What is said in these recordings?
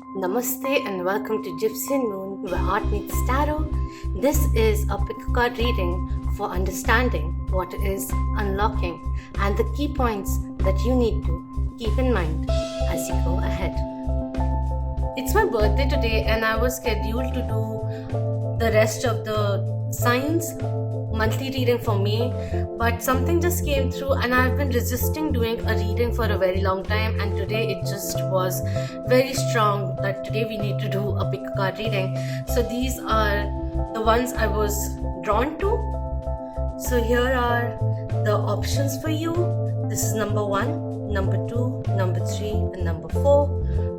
Namaste and welcome to Gypsy and Moon, where art meets tarot. This is a pick a card reading for understanding what is unlocking and the key points that you need to keep in mind as you go ahead. It's my birthday today and I was scheduled to do the rest of the signs monthly reading for me, but something just came through and I've been resisting doing a reading for a very long time, and today it just was very strong that today we need to do a pick a card reading. So these are the ones I was drawn to. So here are the options for you. This is number 1, number 2, number 3 and number 4.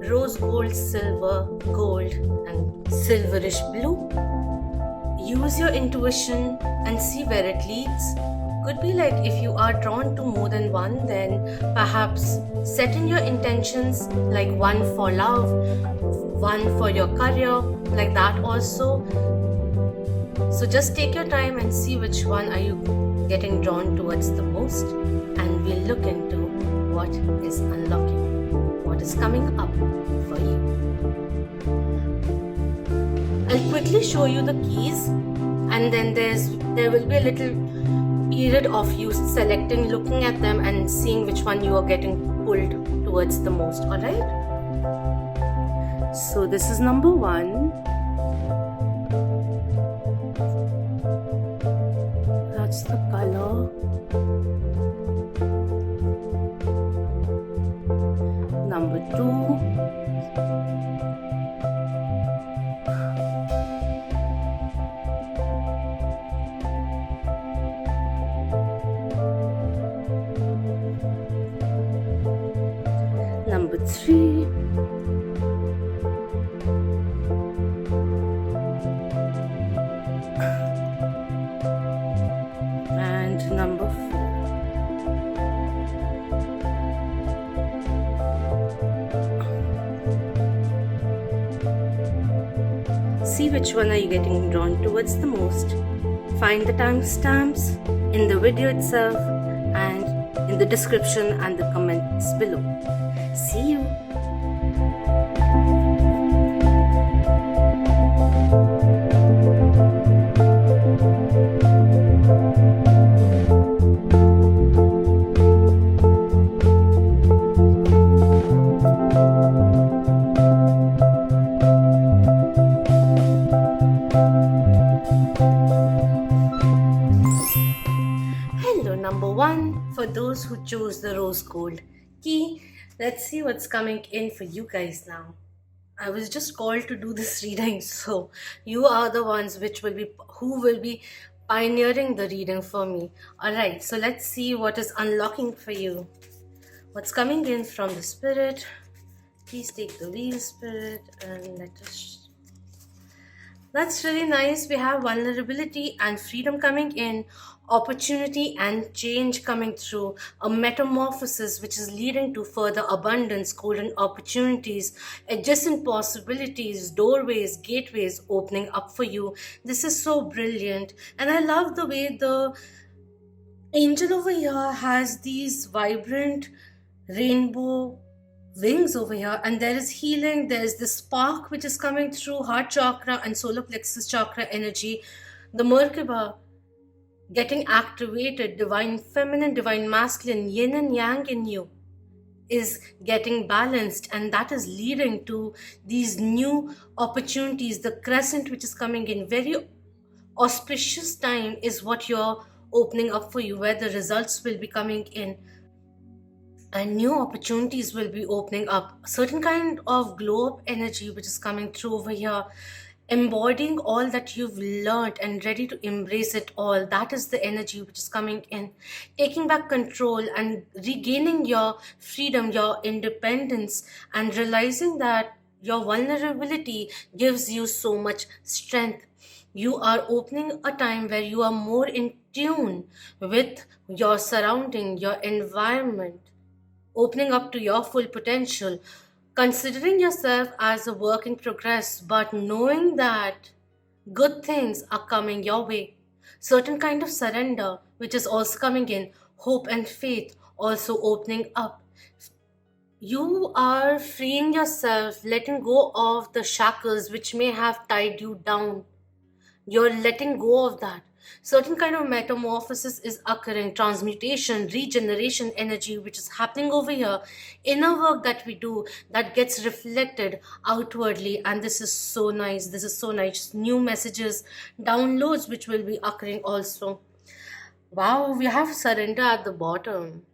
Rose gold, silver, gold and silverish blue. Use your intuition and see where it leads. Could be like if you are drawn to more than one, then perhaps set in your intentions, like one for love, one for your career, like that also. So just take your time and see which one are you getting drawn towards the most, and we'll look into what is unlocking, what is coming up for you. I'll quickly show you the keys, and then there will be a little period of you selecting, looking at them and seeing which one you are getting pulled towards the most. Alright? So this is number 1. That's the color. Number 2. Number 3. And number 4. See which one are you getting drawn towards the most. Find the timestamps in the video itself and in the description and the comments below. See you. Hello, number 1, for those who chose the rose gold key. Let's see what's coming in for you guys now. I was just called to do this reading, so you are the ones who will be pioneering the reading for me. Alright, so let's see what is unlocking for you. What's coming in from the spirit? Please take the wheel, spirit, and let us. That's really nice. We have vulnerability and freedom coming in, opportunity and change coming through, a metamorphosis which is leading to further abundance, golden opportunities, adjacent possibilities, doorways, gateways opening up for you. This is so brilliant. And I love the way the angel over here has these vibrant rainbow wings over here, and there is healing. There's this spark which is coming through heart chakra and solar plexus chakra energy, the Merkaba getting activated, divine feminine, divine masculine, yin and yang in you is getting balanced, and that is leading to these new opportunities. The crescent which is coming in, very auspicious time is what you're opening up for you, where the results will be coming in and new opportunities will be opening up. A certain kind of glow up energy which is coming through over here, embodying all that you've learned and ready to embrace it all. That is the energy which is coming in, taking back control and regaining your freedom, your independence, and realizing that your vulnerability gives you so much strength. You are opening a time where you are more in tune with your surrounding, your environment, opening up to your full potential, considering yourself as a work in progress, but knowing that good things are coming your way. Certain kind of surrender, which is also coming in, hope and faith also opening up. You are freeing yourself, letting go of the shackles which may have tied you down. You're letting go of that. Certain kind of metamorphosis is occurring, transmutation, regeneration energy, which is happening over here. Inner work that we do that gets reflected outwardly. And this is so nice. This is so nice. New messages, downloads, which will be occurring also. Wow, we have surrender at the bottom.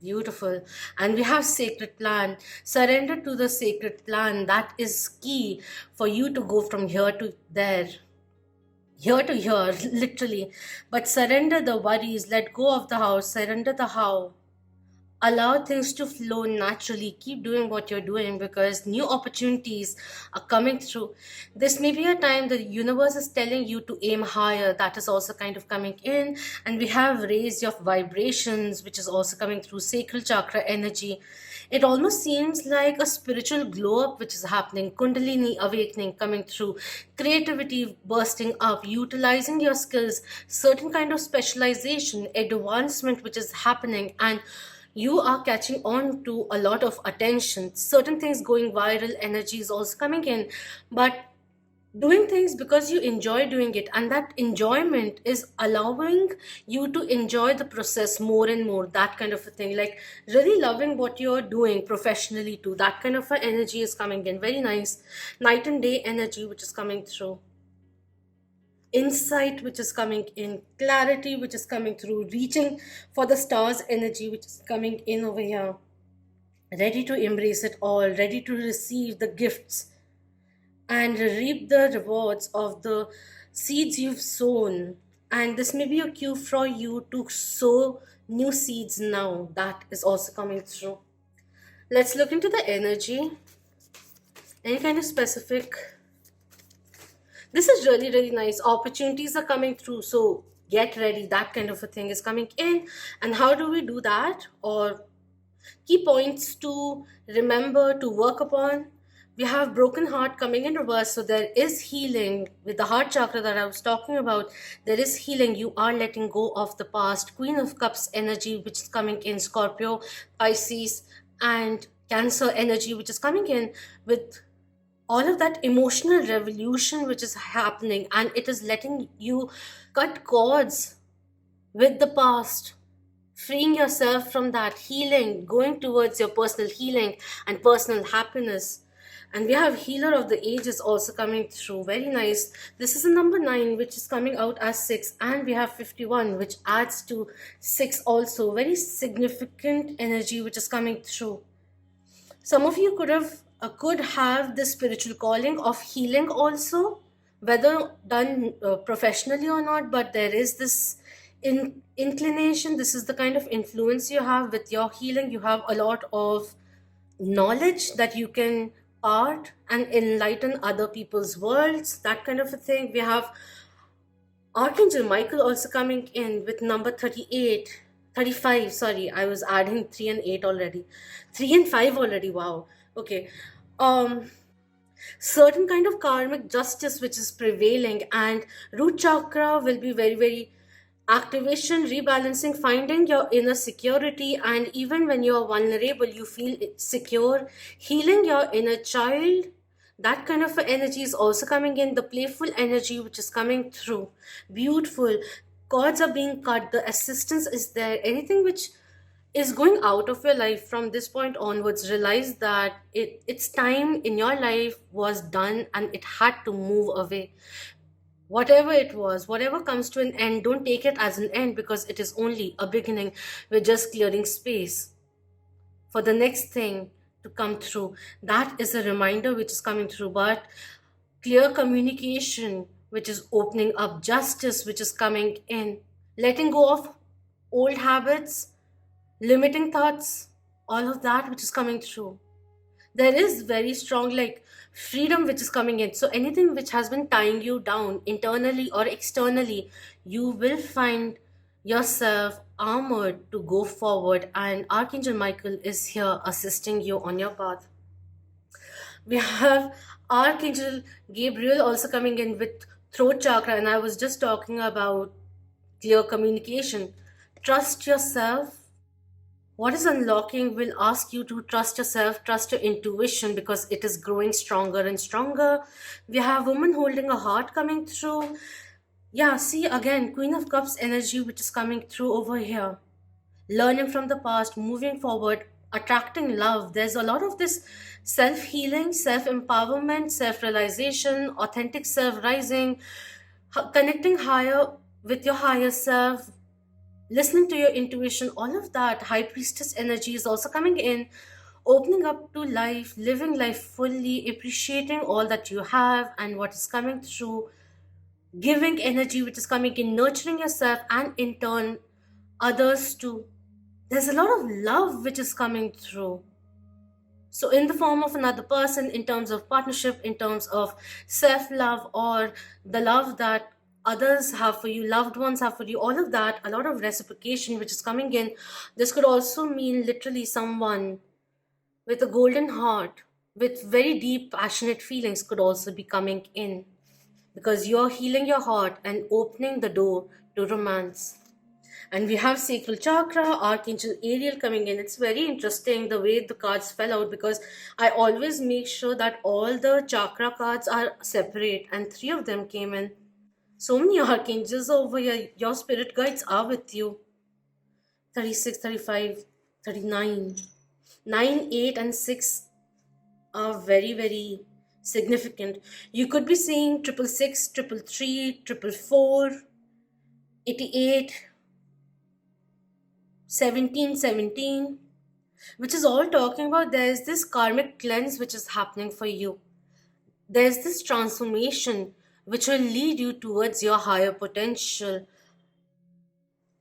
Beautiful. And we have sacred plan. Surrender to the sacred plan. That is key for you to go from here to there, here to here, literally. But surrender the worries, let go of the house, surrender the how. Allow things to flow naturally. Keep doing what you're doing because new opportunities are coming through. This may be a time the universe is telling you to aim higher. That is also kind of coming in. And we have raised your vibrations, which is also coming through sacral chakra energy. It almost seems like a spiritual glow up which is happening, Kundalini awakening coming through, creativity bursting up, utilizing your skills, certain kind of specialization, advancement which is happening, and you are catching on to a lot of attention. Certain things going viral, energy is also coming in, but doing things because you enjoy doing it, and that enjoyment is allowing you to enjoy the process more and more. That kind of a thing, like really loving what you're doing professionally too. That kind of a energy is coming in. Very nice. Night and day energy which is coming through, insight which is coming in, clarity which is coming through, reaching for the stars energy which is coming in over here, ready to embrace it all, ready to receive the gifts and reap the rewards of the seeds you've sown. And this may be a cue for you to sow new seeds now. That is also coming through. Let's look into the energy. Any kind of specific. This is really, really nice. Opportunities are coming through. So get ready. That kind of a thing is coming in. And how do we do that? Or key points to remember to work upon. We have broken heart coming in reverse, so there is healing with the heart chakra that I was talking about. There is healing. You are letting go of the past. Queen of Cups energy which is coming in, Scorpio, Pisces, and Cancer energy which is coming in with all of that emotional revolution which is happening, and it is letting you cut cords with the past, freeing yourself from that, healing, going towards your personal healing and personal happiness. And we have healer of the ages also coming through. Very nice. This is a number 9 which is coming out as 6, and we have 51 which adds to 6 also. Very significant energy which is coming through. Some of you could have this spiritual calling of healing also, whether done professionally or not, but there is this inclination. This is the kind of influence you have with your healing. You have a lot of knowledge that you can part and enlighten other people's worlds, that kind of a thing. We have Archangel Michael also coming in with number 38, 35. Sorry, I was adding 3 and 8 already. 3 and 5 already. Wow. Okay. Um, certain kind of karmic justice which is prevailing, and root chakra will be very, very activation, rebalancing, finding your inner security, and even when you are vulnerable you feel secure, healing your inner child. That kind of energy is also coming in, the playful energy which is coming through. Beautiful. Cords are being cut, the assistance is there. Anything which is going out of your life from this point onwards, realize that its time in your life was done and it had to move away. Whatever it was, whatever comes to an end, don't take it as an end because it is only a beginning. We're just clearing space for the next thing to come through. That is a reminder which is coming through. But clear communication which is opening up, justice which is coming in, letting go of old habits, limiting thoughts, all of that which is coming through. There is very strong like freedom which is coming in. So anything which has been tying you down internally or externally, you will find yourself armored to go forward, and Archangel Michael is here assisting you on your path. We have Archangel Gabriel also coming in with throat chakra, and I was just talking about clear communication. Trust yourself. What is unlocking will ask you to trust yourself, trust your intuition, because it is growing stronger and stronger. We have woman holding a heart coming through. Yeah, see again, Queen of Cups energy which is coming through over here. Learning from the past, moving forward, attracting love. There's a lot of this self healing, self empowerment, self realization, authentic self rising, connecting higher with your higher self, listening to your intuition, all of that. High priestess energy is also coming in, opening up to life, living life fully, appreciating all that you have and what is coming through, giving energy which is coming in, nurturing yourself and in turn others too. There's a lot of love which is coming through. So, in the form of another person, in terms of partnership, in terms of self love, or the love that others have for you, loved ones have for you, all of that, a lot of reciprocation which is coming in. This could also mean literally someone with a golden heart, with very deep, passionate feelings, could also be coming in because you're healing your heart and opening the door to romance. And we have sacral chakra, Archangel Ariel coming in. It's very interesting the way the cards fell out because I always make sure that all the chakra cards are separate, and three of them came in. So many archangels over here. Your spirit guides are with you. 36, 35, 39. 9, 8, and 6 are very, very significant. You could be seeing triple six, triple three, triple four, 88, 17, 17, which is all talking about there's this karmic cleanse which is happening for you. There's this transformation which will lead you towards your higher potential.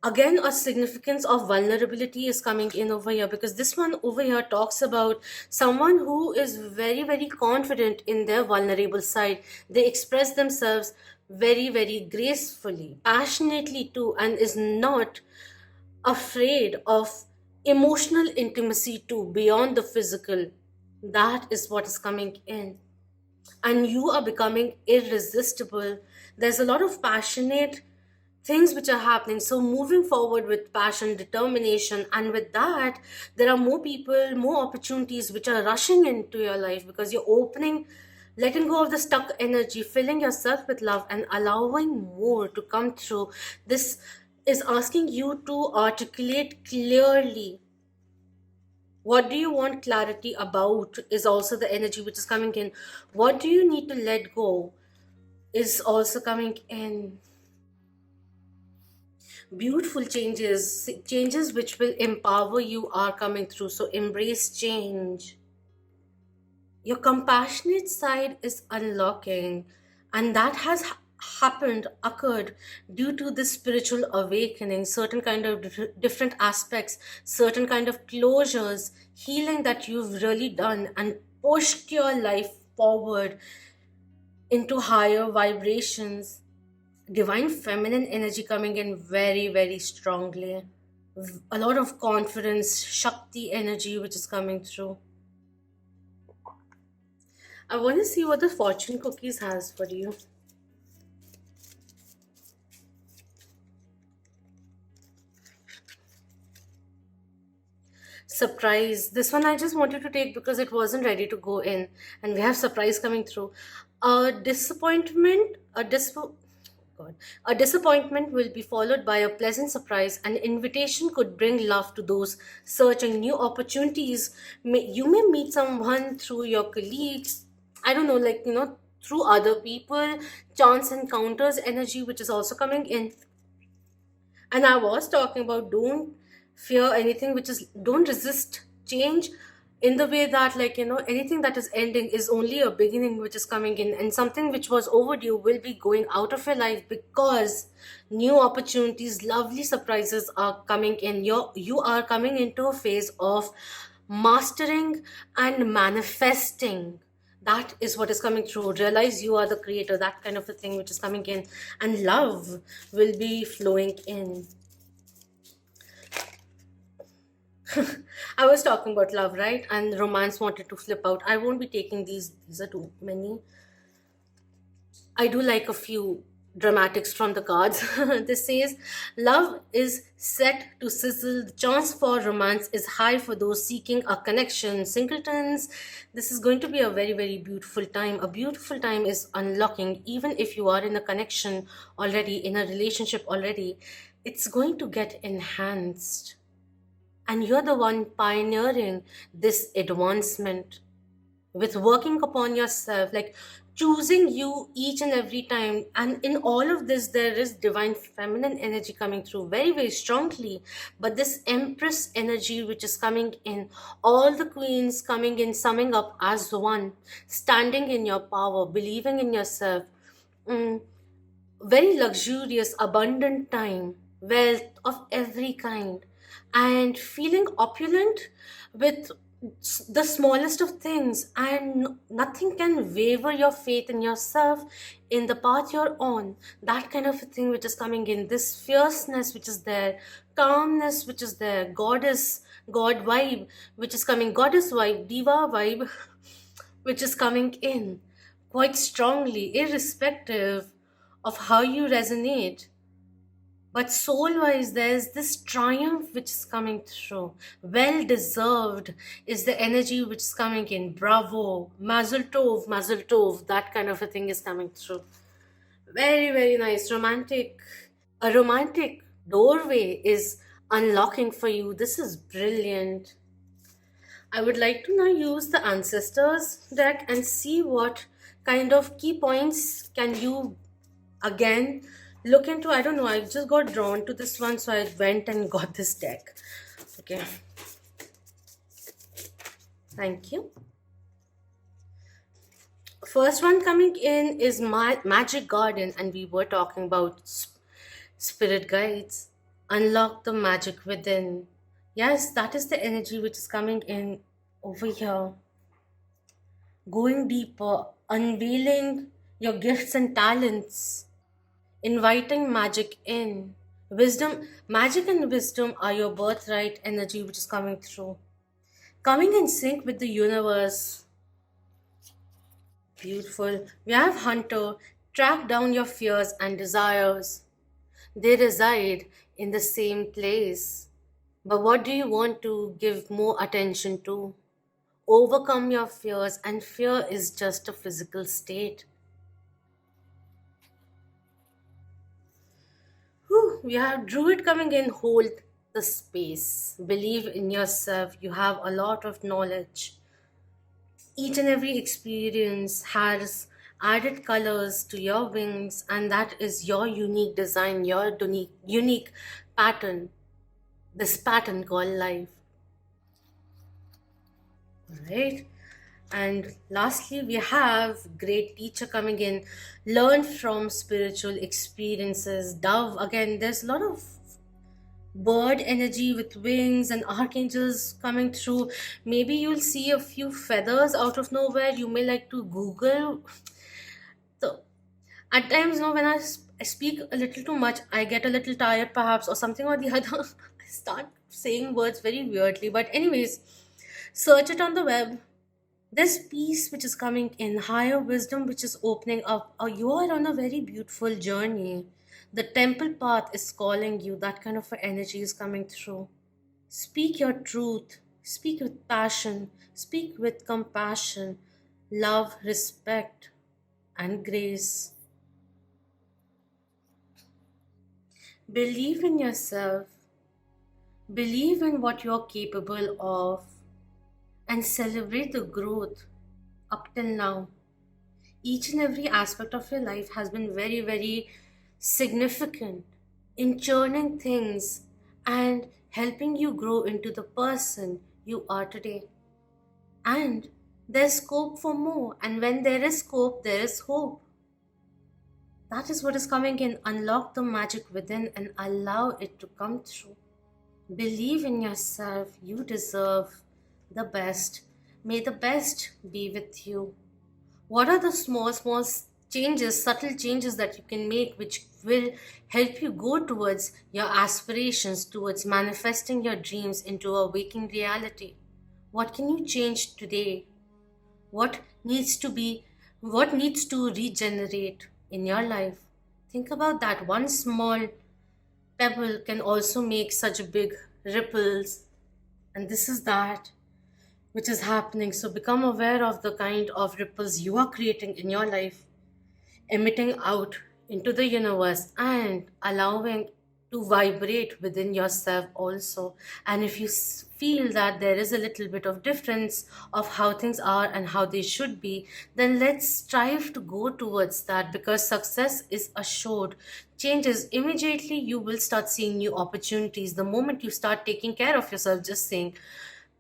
Again, a significance of vulnerability is coming in over here because this one over here talks about someone who is very, very confident in their vulnerable side. They express themselves very, very gracefully, passionately too, and is not afraid of emotional intimacy too beyond the physical. That is what is coming in, and you are becoming irresistible. There's a lot of passionate things which are happening, so moving forward with passion, determination, and with that there are more people, more opportunities which are rushing into your life because you're opening, letting go of the stuck energy, filling yourself with love and allowing more to come through. This is asking you to articulate clearly what do you want clarity about, is also the energy which is coming in. What do you need to let go is also coming in. Beautiful changes, changes which will empower you are coming through, so embrace change. Your compassionate side is unlocking, and that has happened, occurred due to this spiritual awakening, certain kind of different aspects, certain kind of closures, healing that you've really done and pushed your life forward into higher vibrations. Divine feminine energy coming in very, very strongly. A lot of confidence, Shakti energy which is coming through. I want to see what the fortune cookies has for you. Surprise. This one I just wanted to take because it wasn't ready to go in, and we have surprise coming through. A disappointment, God. A disappointment will be followed by a pleasant surprise. An invitation could bring love to those searching new opportunities. You may meet someone through your colleagues. I don't know, like, through other people, chance encounters energy, which is also coming in. And I was talking about don't fear anything which is, don't resist change in the way that, like, anything that is ending is only a beginning which is coming in, and something which was overdue will be going out of your life because new opportunities, lovely surprises are coming in. You are coming into a phase of mastering and manifesting. That is what is coming through. Realize you are the creator, that kind of a thing which is coming in, and love will be flowing in. I was talking about love, right? And romance wanted to flip out. I won't be taking these are too many. I do like a few dramatics from the cards. This says, love is set to sizzle. The chance for romance is high for those seeking a connection. Singletons, this is going to be a very, very beautiful time. A beautiful time is unlocking, even if you are in a connection already, in a relationship already, it's going to get enhanced. And you're the one pioneering this advancement with working upon yourself, like choosing you each and every time. And in all of this, there is divine feminine energy coming through very, very strongly. But this empress energy, which is coming in, all the queens coming in, summing up as one, standing in your power, believing in yourself. Mm, very luxurious, abundant time, wealth of every kind, and feeling opulent with the smallest of things, and nothing can waver your faith in yourself, in the path you're on. That kind of a thing which is coming in, this fierceness which is there, calmness which is there, goddess, god vibe which is coming, goddess vibe, diva vibe which is coming in quite strongly, irrespective of how you resonate. But soul wise, there's this triumph which is coming through. Well deserved is the energy which is coming in. Bravo, mazel tov, that kind of a thing is coming through. Very, very nice. Romantic. A romantic doorway is unlocking for you. This is brilliant. I would like to now use the Ancestors deck and see what kind of key points can you again look into. I don't know, I just got drawn to this one, so I went and got this deck. Okay, thank you. First one coming in is my Magic Garden, and we were talking about spirit guides. Unlock the magic within. Yes, that is the energy which is coming in over here. Going deeper, unveiling your gifts and talents, inviting magic in. Wisdom, magic and wisdom are your birthright energy which is coming through. Coming in sync with the universe. Beautiful. We have Hunter. Track down your fears and desires. They reside in the same place. But what do you want to give more attention to? Overcome your fears, and fear is just a physical state. Whew, we have Druid coming in. Hold the space. Believe in yourself. You have a lot of knowledge. Each and every experience has added colors to your wings, and that is your unique design, your unique pattern. This pattern called life. Right? And lastly, we have great teacher coming in. Learn from spiritual experiences. Dove, again, there's a lot of bird energy with wings and archangels coming through. Maybe you'll see a few feathers out of nowhere. You may like to Google. So, at times, when I speak a little too much, I get a little tired, perhaps, or something or the other. I start saying words very weirdly. But, anyways, search it on the web. This peace which is coming in, higher wisdom which is opening up, or you are on a very beautiful journey. The temple path is calling you, that kind of energy is coming through. Speak your truth, speak with passion, speak with compassion, love, respect, and grace. Believe in yourself, believe in what you're capable of, and celebrate the growth up till now. Each and every aspect of your life has been very, very significant in churning things and helping you grow into the person you are today. And there's scope for more, and when there is scope, there is hope. That is what is coming in. Unlock the magic within and allow it to come through. Believe in yourself. You deserve the best. May the best be with you. What are the small, small changes, subtle changes that you can make which will help you go towards your aspirations, towards manifesting your dreams into a waking reality? What can you change today? What needs to regenerate in your life? Think about that. One small pebble can also make such big ripples, and this is that which is happening. So become aware of the kind of ripples you are creating in your life, emitting out into the universe and allowing to vibrate within yourself also. And if you feel that there is a little bit of difference of how things are and how they should be, then let's strive to go towards that, because success is assured. Changes immediately, you will start seeing new opportunities the moment you start taking care of yourself. Just saying,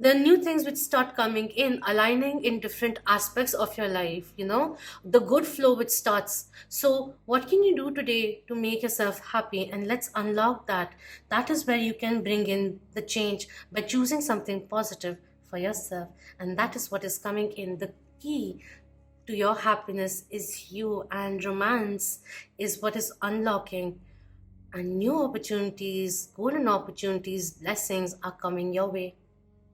the new things which start coming in, aligning in different aspects of your life, the good flow which starts. So what can you do today to make yourself happy? And let's unlock that. That is where you can bring in the change by choosing something positive for yourself. And that is what is coming in. The key to your happiness is you, and romance is what is unlocking, and new opportunities, golden opportunities, blessings are coming your way.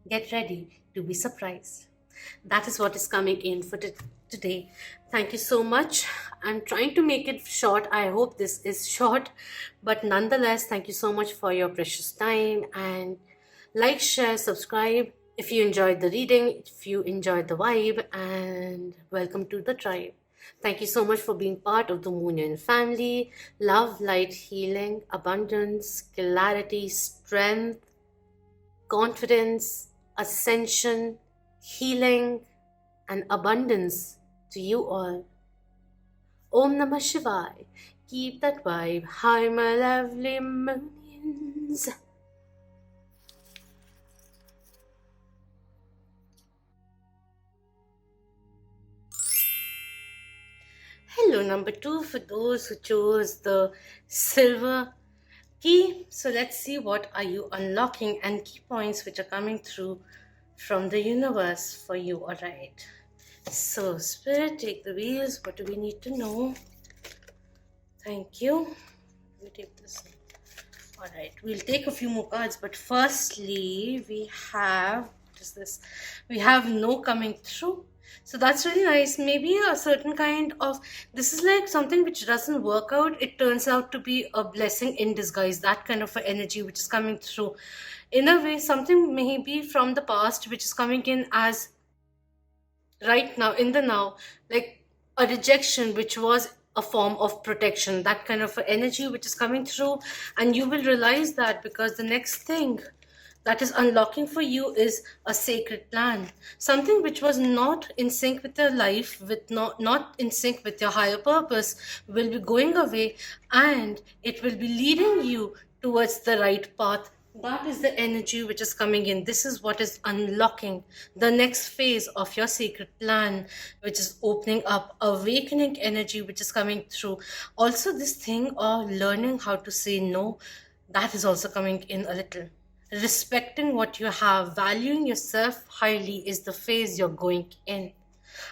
Get ready to be surprised. That is what is coming in for today. Thank you so much. I'm trying to make it short. I hope this is short, but nonetheless, thank you so much for your precious time. And like, share, subscribe if you enjoyed the reading, if you enjoyed the vibe, and welcome to the tribe. Thank you so much for being part of the Moonian family. Love, light, healing, abundance, clarity, strength, confidence, ascension, healing, and abundance to you all. Om Namah Shivaya. Keep that vibe high, my lovely Moonians. Hello, number 2, for those who chose the silver key. So let's see what are you unlocking and key points which are coming through from the universe for you. All right. So Spirit, take the wheels. What do we need to know? Thank you. Let me take this. All right. We'll take a few more cards, but firstly we have, what is this? We have no coming through. So that's really nice. Maybe a certain kind of, this is like something which doesn't work out, it turns out to be a blessing in disguise. That kind of energy which is coming through. In a way, something maybe from the past which is coming in as right now, in the now, like a rejection which was a form of protection. That kind of energy which is coming through, and you will realize that, because the next thing that is unlocking for you is a sacred plan, something which was not in sync with your life, with not in sync with your higher purpose, will be going away, and it will be leading you towards the right path. That is the energy which is coming in. This is what is unlocking the next phase of your sacred plan, which is opening up, awakening energy which is coming through. Also, this thing of learning how to say no, that is also coming in a little. Respecting what you have, valuing yourself highly is the phase you're going in.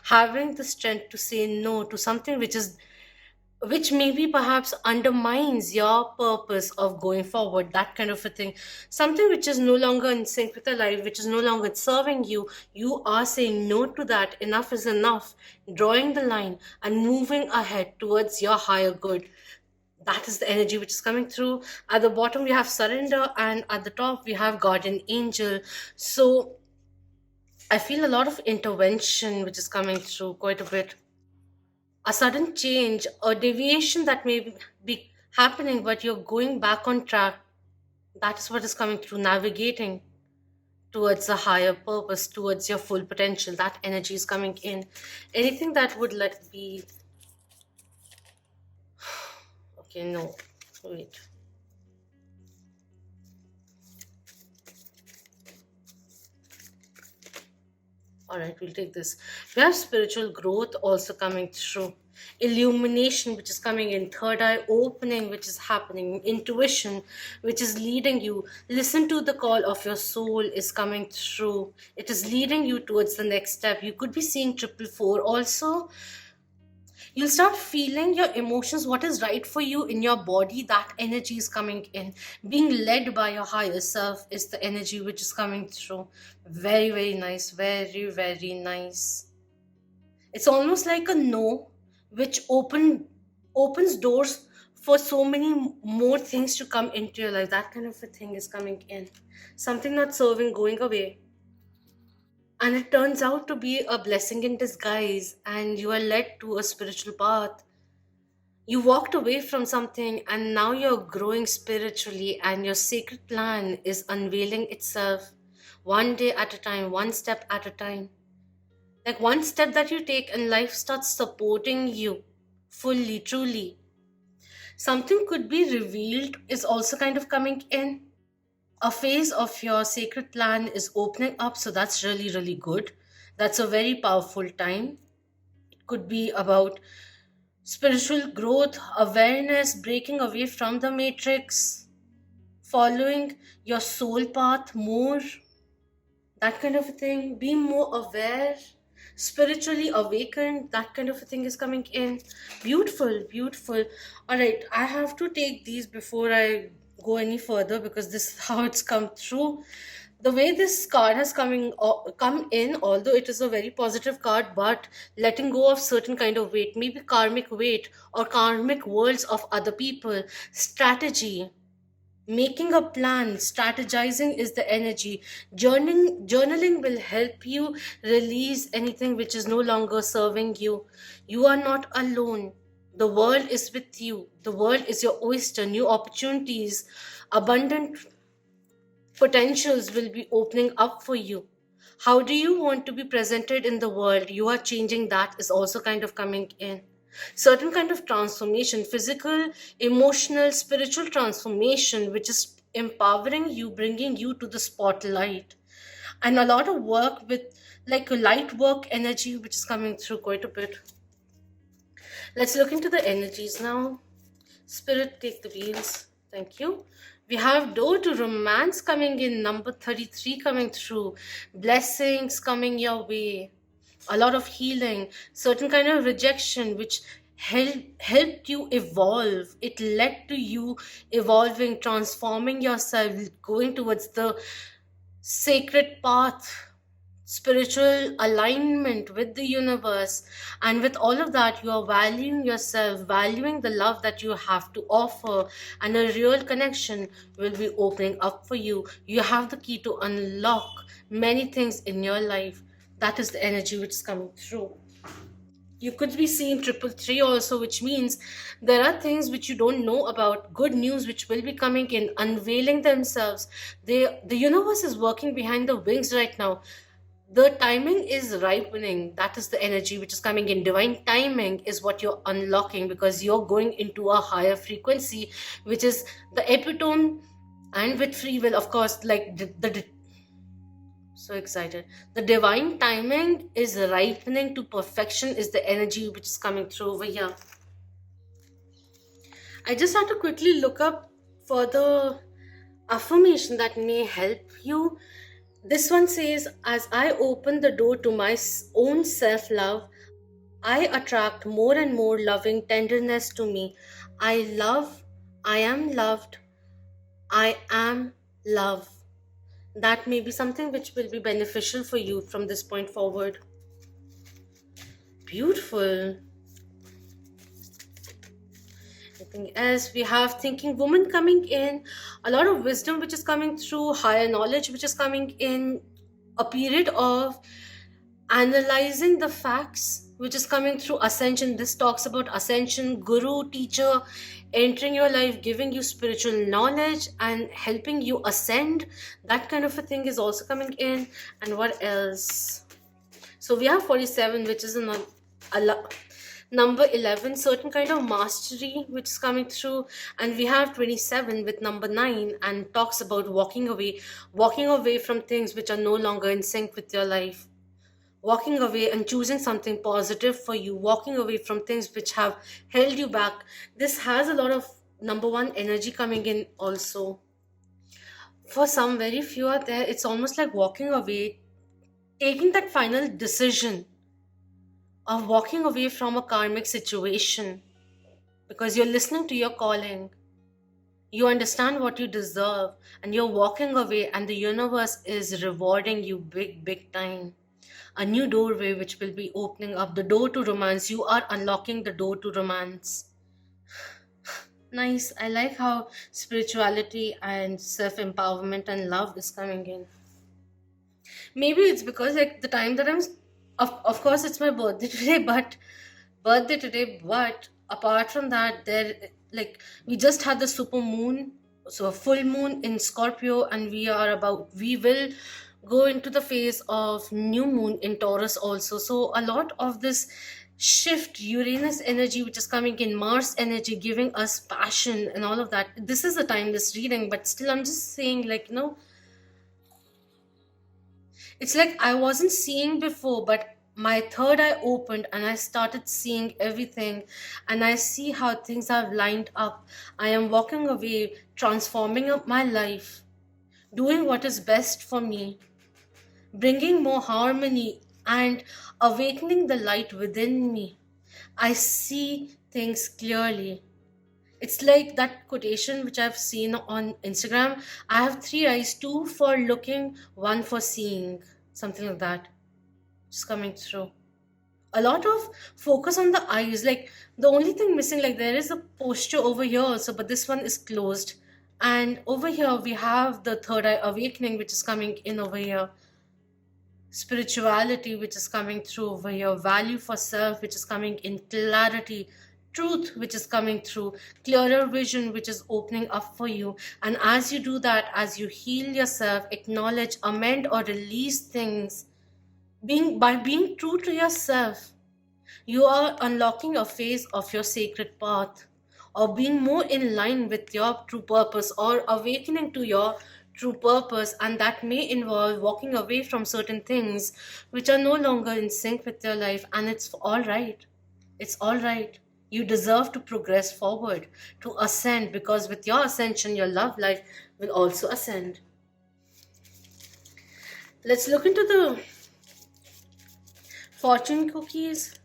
Having the strength to say no to something which maybe perhaps undermines your purpose of going forward, that kind of a thing. Something which is no longer in sync with your life, which is no longer serving you, you are saying no to that. Enough is enough. Drawing the line and moving ahead towards your higher good. That is the energy which is coming through. At the bottom we have surrender, and at the top we have guardian angel. So I feel a lot of intervention which is coming through quite a bit. A sudden change, a deviation that may be happening, but you're going back on track. That is what is coming through. Navigating towards a higher purpose, towards your full potential. That energy is coming in. Anything that would let be. Okay, no, wait. All right, we'll take this. We have spiritual growth also coming through. Illumination, which is coming in. Third eye opening, which is happening. Intuition, which is leading you. Listen to the call of your soul is coming through. It is leading you towards the next step. You could be seeing 444 also. You'll start feeling your emotions, what is right for you in your body. That energy is coming in. Being led by your higher self is the energy which is coming through. Very, very nice. Very, very nice. It's almost like a no which opens doors for so many more things to come into your life. That kind of a thing is coming in. Something not serving going away. And it turns out to be a blessing in disguise, and you are led to a spiritual path. You walked away from something, and now you're growing spiritually, and your sacred plan is unveiling itself one day at a time, one step at a time. Like one step that you take, and life starts supporting you fully, truly. Something could be revealed is also kind of coming in. A phase of your sacred plan is opening up, so that's really, really good. That's a very powerful time. It could be about spiritual growth, awareness, breaking away from the matrix, following your soul path more, that kind of a thing, be more aware, spiritually awakened, that kind of a thing is coming in. Beautiful, beautiful. All right, I have to take these before I go any further, because this is how it's come through. The way this card has come in, although it is a very positive card, but letting go of certain kind of weight, maybe karmic weight or karmic worlds of other people, strategy, making a plan, strategizing is the energy. Journaling will help you release anything which is no longer serving you. You are not alone. The world is with you. The world is your oyster. New opportunities, abundant potentials will be opening up for you. How do you want to be presented in the world? You are changing, that is also kind of coming in. Certain kind of transformation, physical, emotional, spiritual transformation, which is empowering you, bringing you to the spotlight. And a lot of work with like a light work energy, which is coming through quite a bit. Let's look into the energies now. Spirit, take the wheels. Thank you. We have door to romance coming in, number 33 coming through. Blessings coming your way. A lot of healing, certain kind of rejection which helped you evolve. It led to you evolving, transforming yourself, going towards the sacred path, spiritual alignment with the universe. And with all of that, you are valuing yourself, valuing the love that you have to offer, and a real connection will be opening up for you. You have the key to unlock many things in your life. That is the energy which is coming through. You could be seeing triple three also, which means there are things which you don't know about, good news which will be coming in, unveiling themselves. The universe is working behind the wings right now. The timing is ripening. That is the energy which is coming in. Divine timing is what you're unlocking, because you're going into a higher frequency, which is the epitome. And with free will, of course, like the so excited. The divine timing is ripening to perfection, is the energy which is coming through over here. I just had to quickly look up for the affirmation that may help you. This one says, as I open the door to my own self love, I attract more and more loving tenderness to me. I love, I am loved, I am love. That may be something which will be beneficial for you from this point forward. Beautiful. Anything else? We have thinking woman coming in, a lot of wisdom which is coming through, higher knowledge which is coming in, a period of analyzing the facts which is coming through, ascension. This talks about ascension, guru, teacher entering your life, giving you spiritual knowledge and helping you ascend. That kind of a thing is also coming in. And what else? So we have 47, which is number 11, certain kind of mastery which is coming through. And we have 27 with number 9, and talks about walking away from things which are no longer in sync with your life, walking away and choosing something positive for you, walking away from things which have held you back. This has a lot of number 1 energy coming in also. For some, very few out there, it's almost like walking away, taking that final decision of walking away from a karmic situation, because you're listening to your calling. You understand what you deserve, and you're walking away, and the universe is rewarding you big, big time. A new doorway which will be opening up, the door to romance. You are unlocking the door to romance. Nice. I like how spirituality and self empowerment and love is coming in. Maybe it's because like the time that of course it's my birthday today, but apart from that, there like we just had the super moon, so a full moon in Scorpio, and we will go into the phase of new moon in Taurus also. So a lot of this shift, Uranus energy which is coming in, Mars energy giving us passion and all of that. This is a timeless reading, but still I'm just saying, like, it's like I wasn't seeing before, but my third eye opened and I started seeing everything. And I see how things have lined up. I am walking away, transforming up my life, doing what is best for me, bringing more harmony and awakening the light within me. I see things clearly. It's like that quotation which I've seen on Instagram. I have three eyes, two for looking, one for seeing. Something like that. Just coming through. A lot of focus on the eyes. Like the only thing missing, like there is a posture over here also, but this one is closed. And over here we have the third eye awakening, which is coming in over here. Spirituality, which is coming through over here. Value for self, which is coming in. Clarity, truth, which is coming through. Clearer vision, which is opening up for you. And as you do that, as you heal yourself, acknowledge, amend, or release things, being true to yourself, you are unlocking a phase of your sacred path, or being more in line with your true purpose, or awakening to your true purpose. And that may involve walking away from certain things which are no longer in sync with your life. And it's all right. It's all right. You deserve to progress forward, to ascend, because with your ascension, your love life will also ascend. Let's look into the fortune cookies.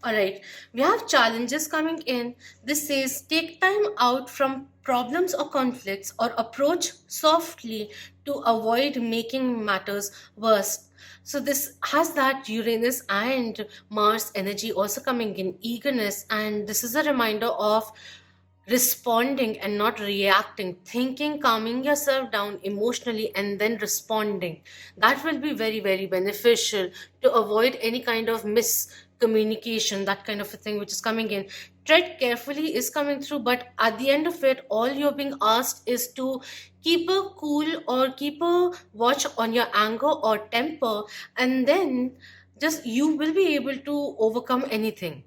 All right, we have challenges coming in. This says take time out from problems or conflicts, or approach softly to avoid making matters worse. So this has that Uranus and Mars energy also coming in, eagerness, and this is a reminder of responding and not reacting, thinking, calming yourself down emotionally, and then responding. That will be very, very beneficial to avoid any kind of miscommunication, that kind of a thing which is coming in. Tread carefully is coming through, but at the end of it, all you're being asked is to keep a cool, or keep a watch on your anger or temper, and then just you will be able to overcome anything,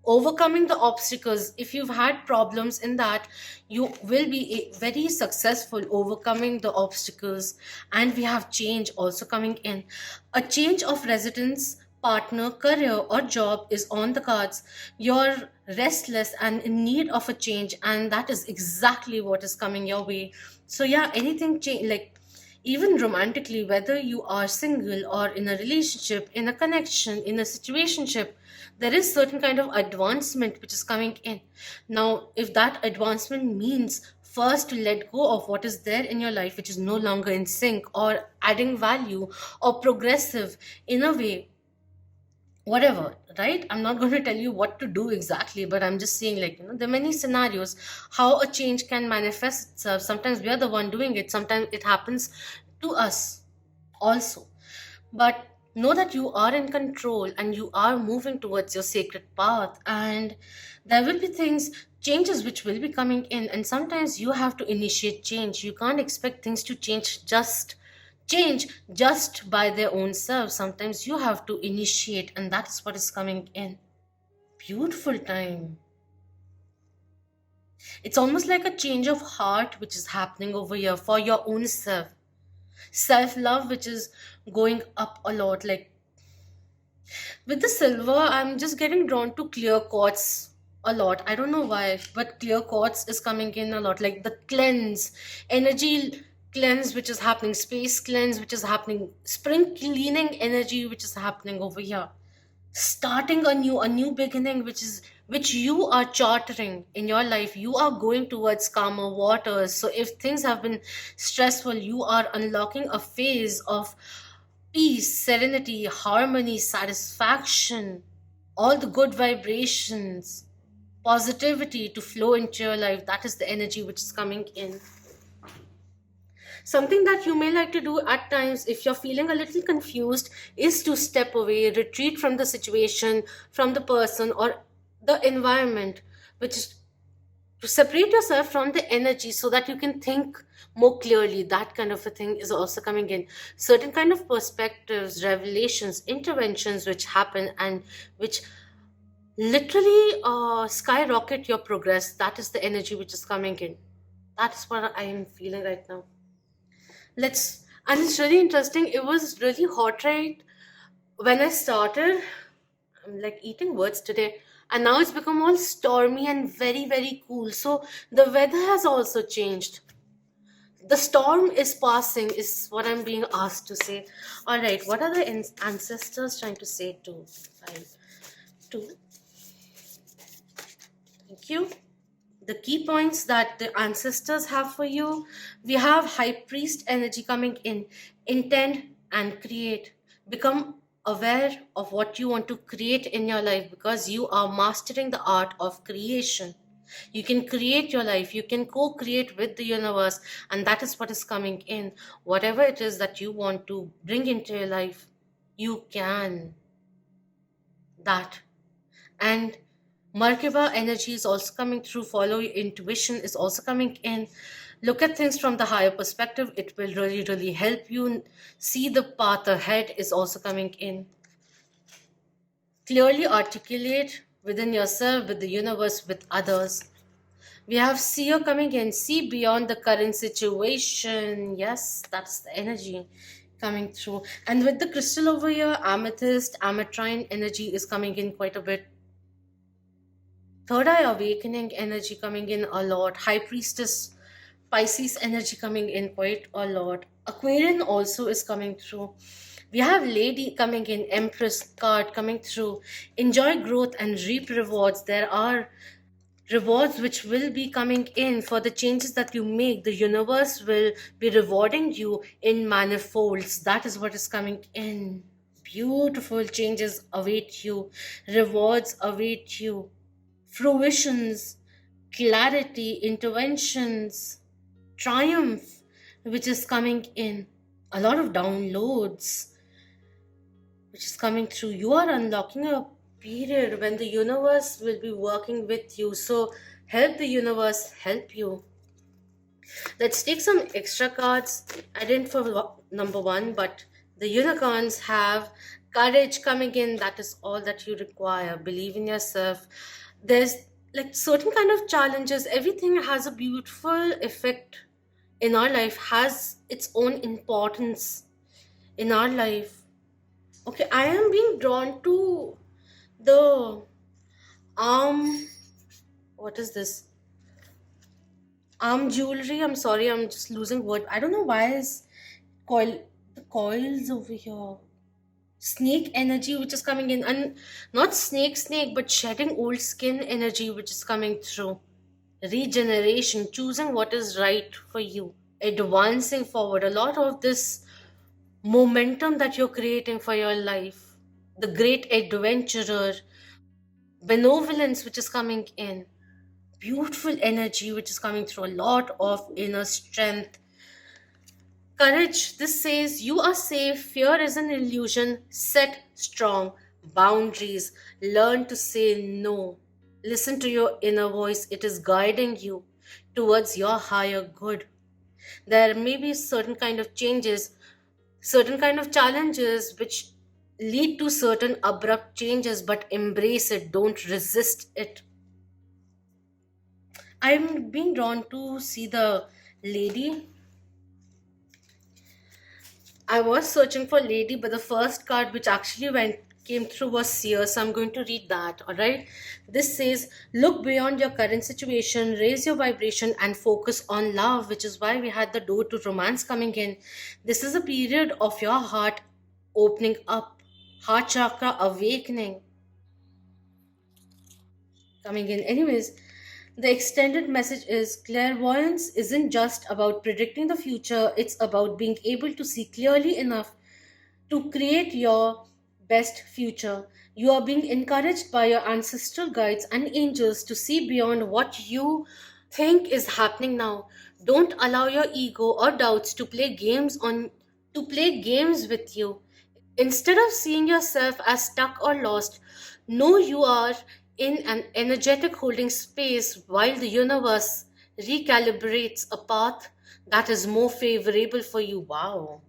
overcoming the obstacles. If you've had problems in that, you will be very successful overcoming the obstacles. And we have change also coming in. A change of residence, partner, career, or job is on the cards. You're restless and in need of a change, and that is exactly what is coming your way. So yeah, anything change, like even romantically, whether you are single or in a relationship, in a connection, in a situationship, there is certain kind of advancement which is coming in. Now if that advancement means first to let go of what is there in your life which is no longer in sync, or adding value, or progressive in a way, whatever, right? I'm not going to tell you what to do exactly, but I'm just saying, like, there are many scenarios how a change can manifest itself. Sometimes we are the one doing it, sometimes it happens to us also. But know that you are in control and you are moving towards your sacred path, and there will be things, changes which will be coming in, and sometimes you have to initiate change. You can't expect things to change just by their own self. Sometimes you have to initiate, and that's what is coming in. Beautiful time. It's almost like a change of heart which is happening over here for your own self love, which is going up a lot. Like with the silver, I'm just getting drawn to clear quartz a lot. I don't know why, but clear quartz is coming in a lot. Like the cleanse, energy cleanse which is happening, space cleanse which is happening, spring cleaning energy which is happening over here. Starting a new beginning, which you are chartering in your life. You are going towards calmer waters. So if things have been stressful, you are unlocking a phase of peace, serenity, harmony, satisfaction. all the good vibrations, positivity to flow into your life. That is the energy which is coming in. Something that you may like to do at times, if you're feeling a little confused, is to step away, retreat from the situation, from the person, or the environment, which is to separate yourself from the energy so that you can think more clearly. That kind of a thing is also coming in. Certain kind of perspectives, revelations, interventions which happen and which literally skyrocket your progress. That is the energy which is coming in. That is what I am feeling right now. Let's And it's really interesting. It was really hot right when I started. I'm like eating words today. And now it's become all stormy and very, very cool. So the weather has also changed. The storm is passing, is what I'm being asked to say. All right, what are the ancestors trying to say to? Five, two. Thank you. The key points that the ancestors have for you, we have high priest energy coming in. Intend and create. Become aware of what you want to create in your life, because you are mastering the art of creation. You can create your life, you can co-create with the universe, and that is what is coming in. Whatever it is that you want to bring into your life, you can that. And Merkaba energy is also coming through. Follow your intuition is also coming in. Look at things from the higher perspective. It will really, really help you see the path ahead is also coming in. Clearly articulate within yourself, with the universe, with others. We have seer coming in. See beyond the current situation. Yes, that's the energy coming through. And with the crystal over here, amethyst, ametrine energy is coming in quite a bit. Third eye awakening energy coming in a lot. High priestess Pisces energy coming in quite a lot. Aquarian also is coming through. We have lady coming in, empress card coming through. Enjoy growth and reap rewards. There are rewards which will be coming in for the changes that you make. The universe will be rewarding you in manifolds. That is what is coming in. Beautiful changes await you, rewards await you, fruitions, clarity, interventions, triumph, which is coming in. A lot of downloads, which is coming through. You are unlocking a period when the universe will be working with you. So help the universe help you. Let's take some extra cards. I didn't for number one, but the unicorns have courage coming in. That is all that you require. Believe in yourself. There's like certain kind of challenges. Everything has a beautiful effect in our life, has its own importance in our life. Okay, I am being drawn to the arm. What is this? Arm jewelry. I'm sorry, I'm just losing word. I don't know why is coil the coils over here. Snake energy which is coming in, and not snake, but shedding old skin energy which is coming through. Regeneration, choosing what is right for you, advancing forward. A lot of this momentum that you're creating for your life, the great adventurer, benevolence which is coming in, beautiful energy which is coming through, a lot of inner strength. Courage, this says you are safe, fear is an illusion, set strong boundaries, learn to say no. Listen to your inner voice, it is guiding you towards your higher good. There may be certain kind of changes, certain kind of challenges which lead to certain abrupt changes, but embrace it, don't resist it. I'm being drawn to see the lady. I was searching for lady, but the first card which actually went came through was seer, so I'm going to read that. All right. This says, look beyond your current situation, raise your vibration, and focus on love, which is why we had the door to romance coming in. This is a period of your heart opening up, heart chakra awakening coming in. Anyways, the extended message is clairvoyance isn't just about predicting the future, it's about being able to see clearly enough to create your best future. You are being encouraged by your ancestral guides and angels to see beyond what you think is happening now. Don't allow your ego or doubts to play games with you. Instead of seeing yourself as stuck or lost, know you are in an energetic holding space while the universe recalibrates a path that is more favorable for you. Wow.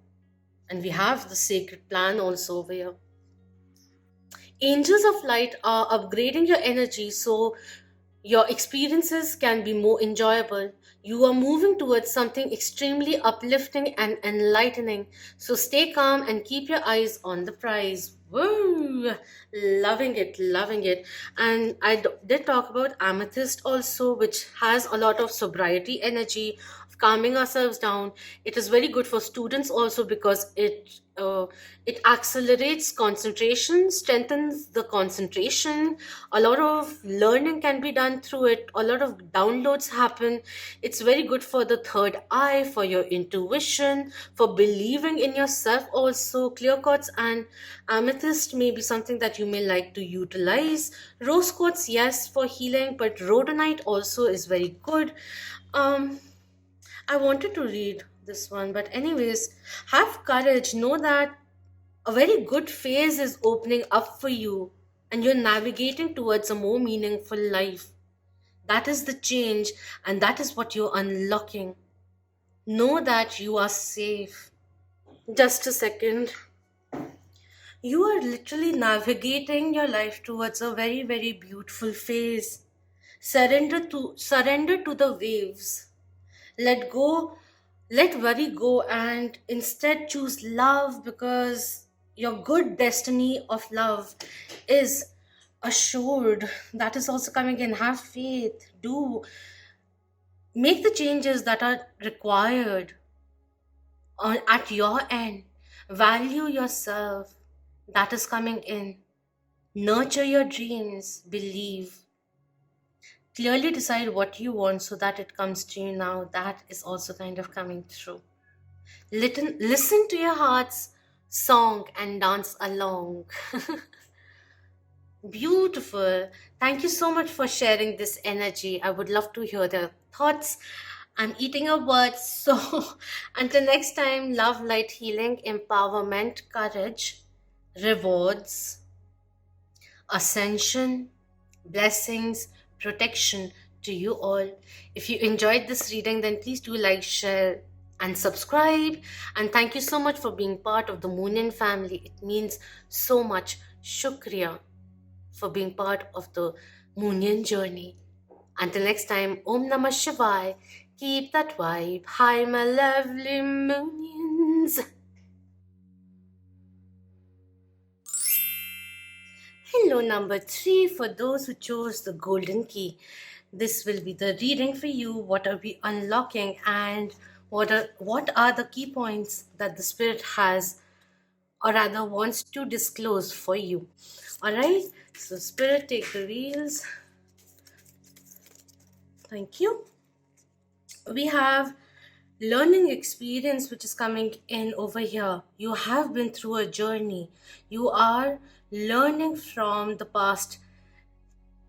And we have the sacred plan also over here. Angels of light are upgrading your energy so your experiences can be more enjoyable. You are moving towards something extremely uplifting and enlightening. So stay calm and keep your eyes on the prize. Woo! Loving it, loving it. And did talk about amethyst also, which has a lot of sobriety energy, of calming ourselves down. It is very good for students also because it accelerates concentration, strengthens the concentration. A lot of learning can be done through it. A lot of downloads happen. It's very good for the third eye, for your intuition, for believing in yourself also. Clear quartz and amethyst may be something that you may like to utilize. Rose quartz, yes, for healing, but rhodonite also is very good. um I wanted to read this one, but anyways, have courage. Know that a very good phase is opening up for you and you're navigating towards a more meaningful life. That is the change, and that is what you're unlocking. Know that you are safe. Just a second. You are literally navigating your life towards a very, very beautiful phase. Surrender to the waves. Let go, let worry go, and instead choose love because your good destiny of love is assured. That is also coming in. Have faith. Do make the changes that are required at your end. Value yourself. That is coming in. Nurture your dreams. Believe. Clearly decide what you want so that it comes to you now. That is also kind of coming through. Listen to your heart's song and dance along. Beautiful. Thank you so much for sharing this energy. I would love to hear the thoughts. I'm eating your words. So until next time, love, light, healing, empowerment, courage, rewards, ascension, blessings, protection to you all. If you enjoyed this reading, then please do like, share, and subscribe. And thank you so much for being part of the Moonian family. It means so much. Shukriya for being part of the Moonian journey. Until next time, Om Namah Shivaya. Keep that vibe. Hi, my lovely Moonians. Hello, number 3. For those who chose the golden key, this will be the reading for you. What are we unlocking, and what are the key points that the spirit has, or rather wants to disclose for you? All right. So, spirit, take the wheels. Thank you. We have learning experience which is coming in over here. You have been through a journey. You are learning from the past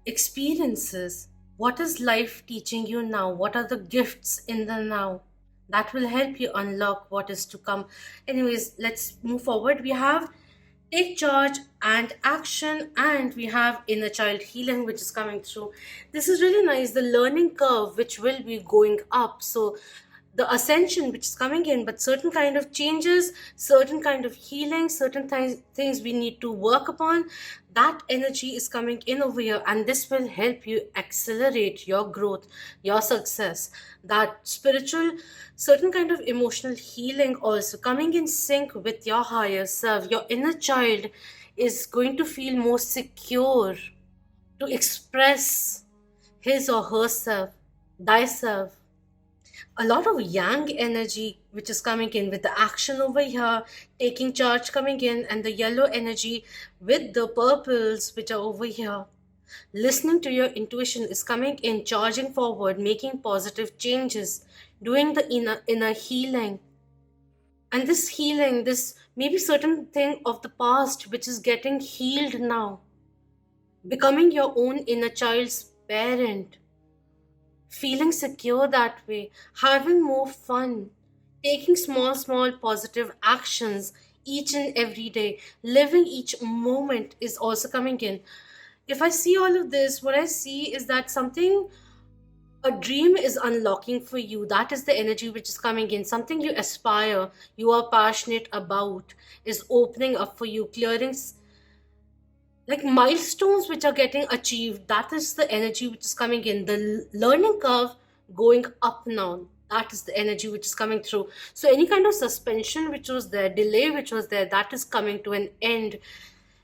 experiences. What is life teaching you now? What are the gifts in the now? That will help you unlock what is to come. Anyways, let's move forward. We have take charge and action, and we have inner child healing which is coming through. This is really nice. The learning curve which will be going up. So the ascension which is coming in, but certain kind of changes, certain kind of healing, certain things we need to work upon. That energy is coming in over here, and this will help you accelerate your growth, your success. That spiritual, certain kind of emotional healing also coming in sync with your higher self. Your inner child is going to feel more secure to express his or herself, thyself. A lot of yang energy which is coming in with the action over here, taking charge coming in, and the yellow energy with the purples which are over here. Listening to your intuition is coming in, charging forward, making positive changes, doing the inner healing. And this healing, this maybe certain thing of the past which is getting healed now, becoming your own inner child's parent, feeling secure that way, having more fun, taking small positive actions each and every day, living each moment is also coming in. If I see all of this, what I see is that something, a dream is unlocking for you. That is the energy which is coming in. Something you aspire, you are passionate about, is opening up for you, clearing like milestones which are getting achieved. That is the energy which is coming in. The learning curve going up now. That is the energy which is coming through. So any kind of suspension which was there, delay which was there, that is coming to an end,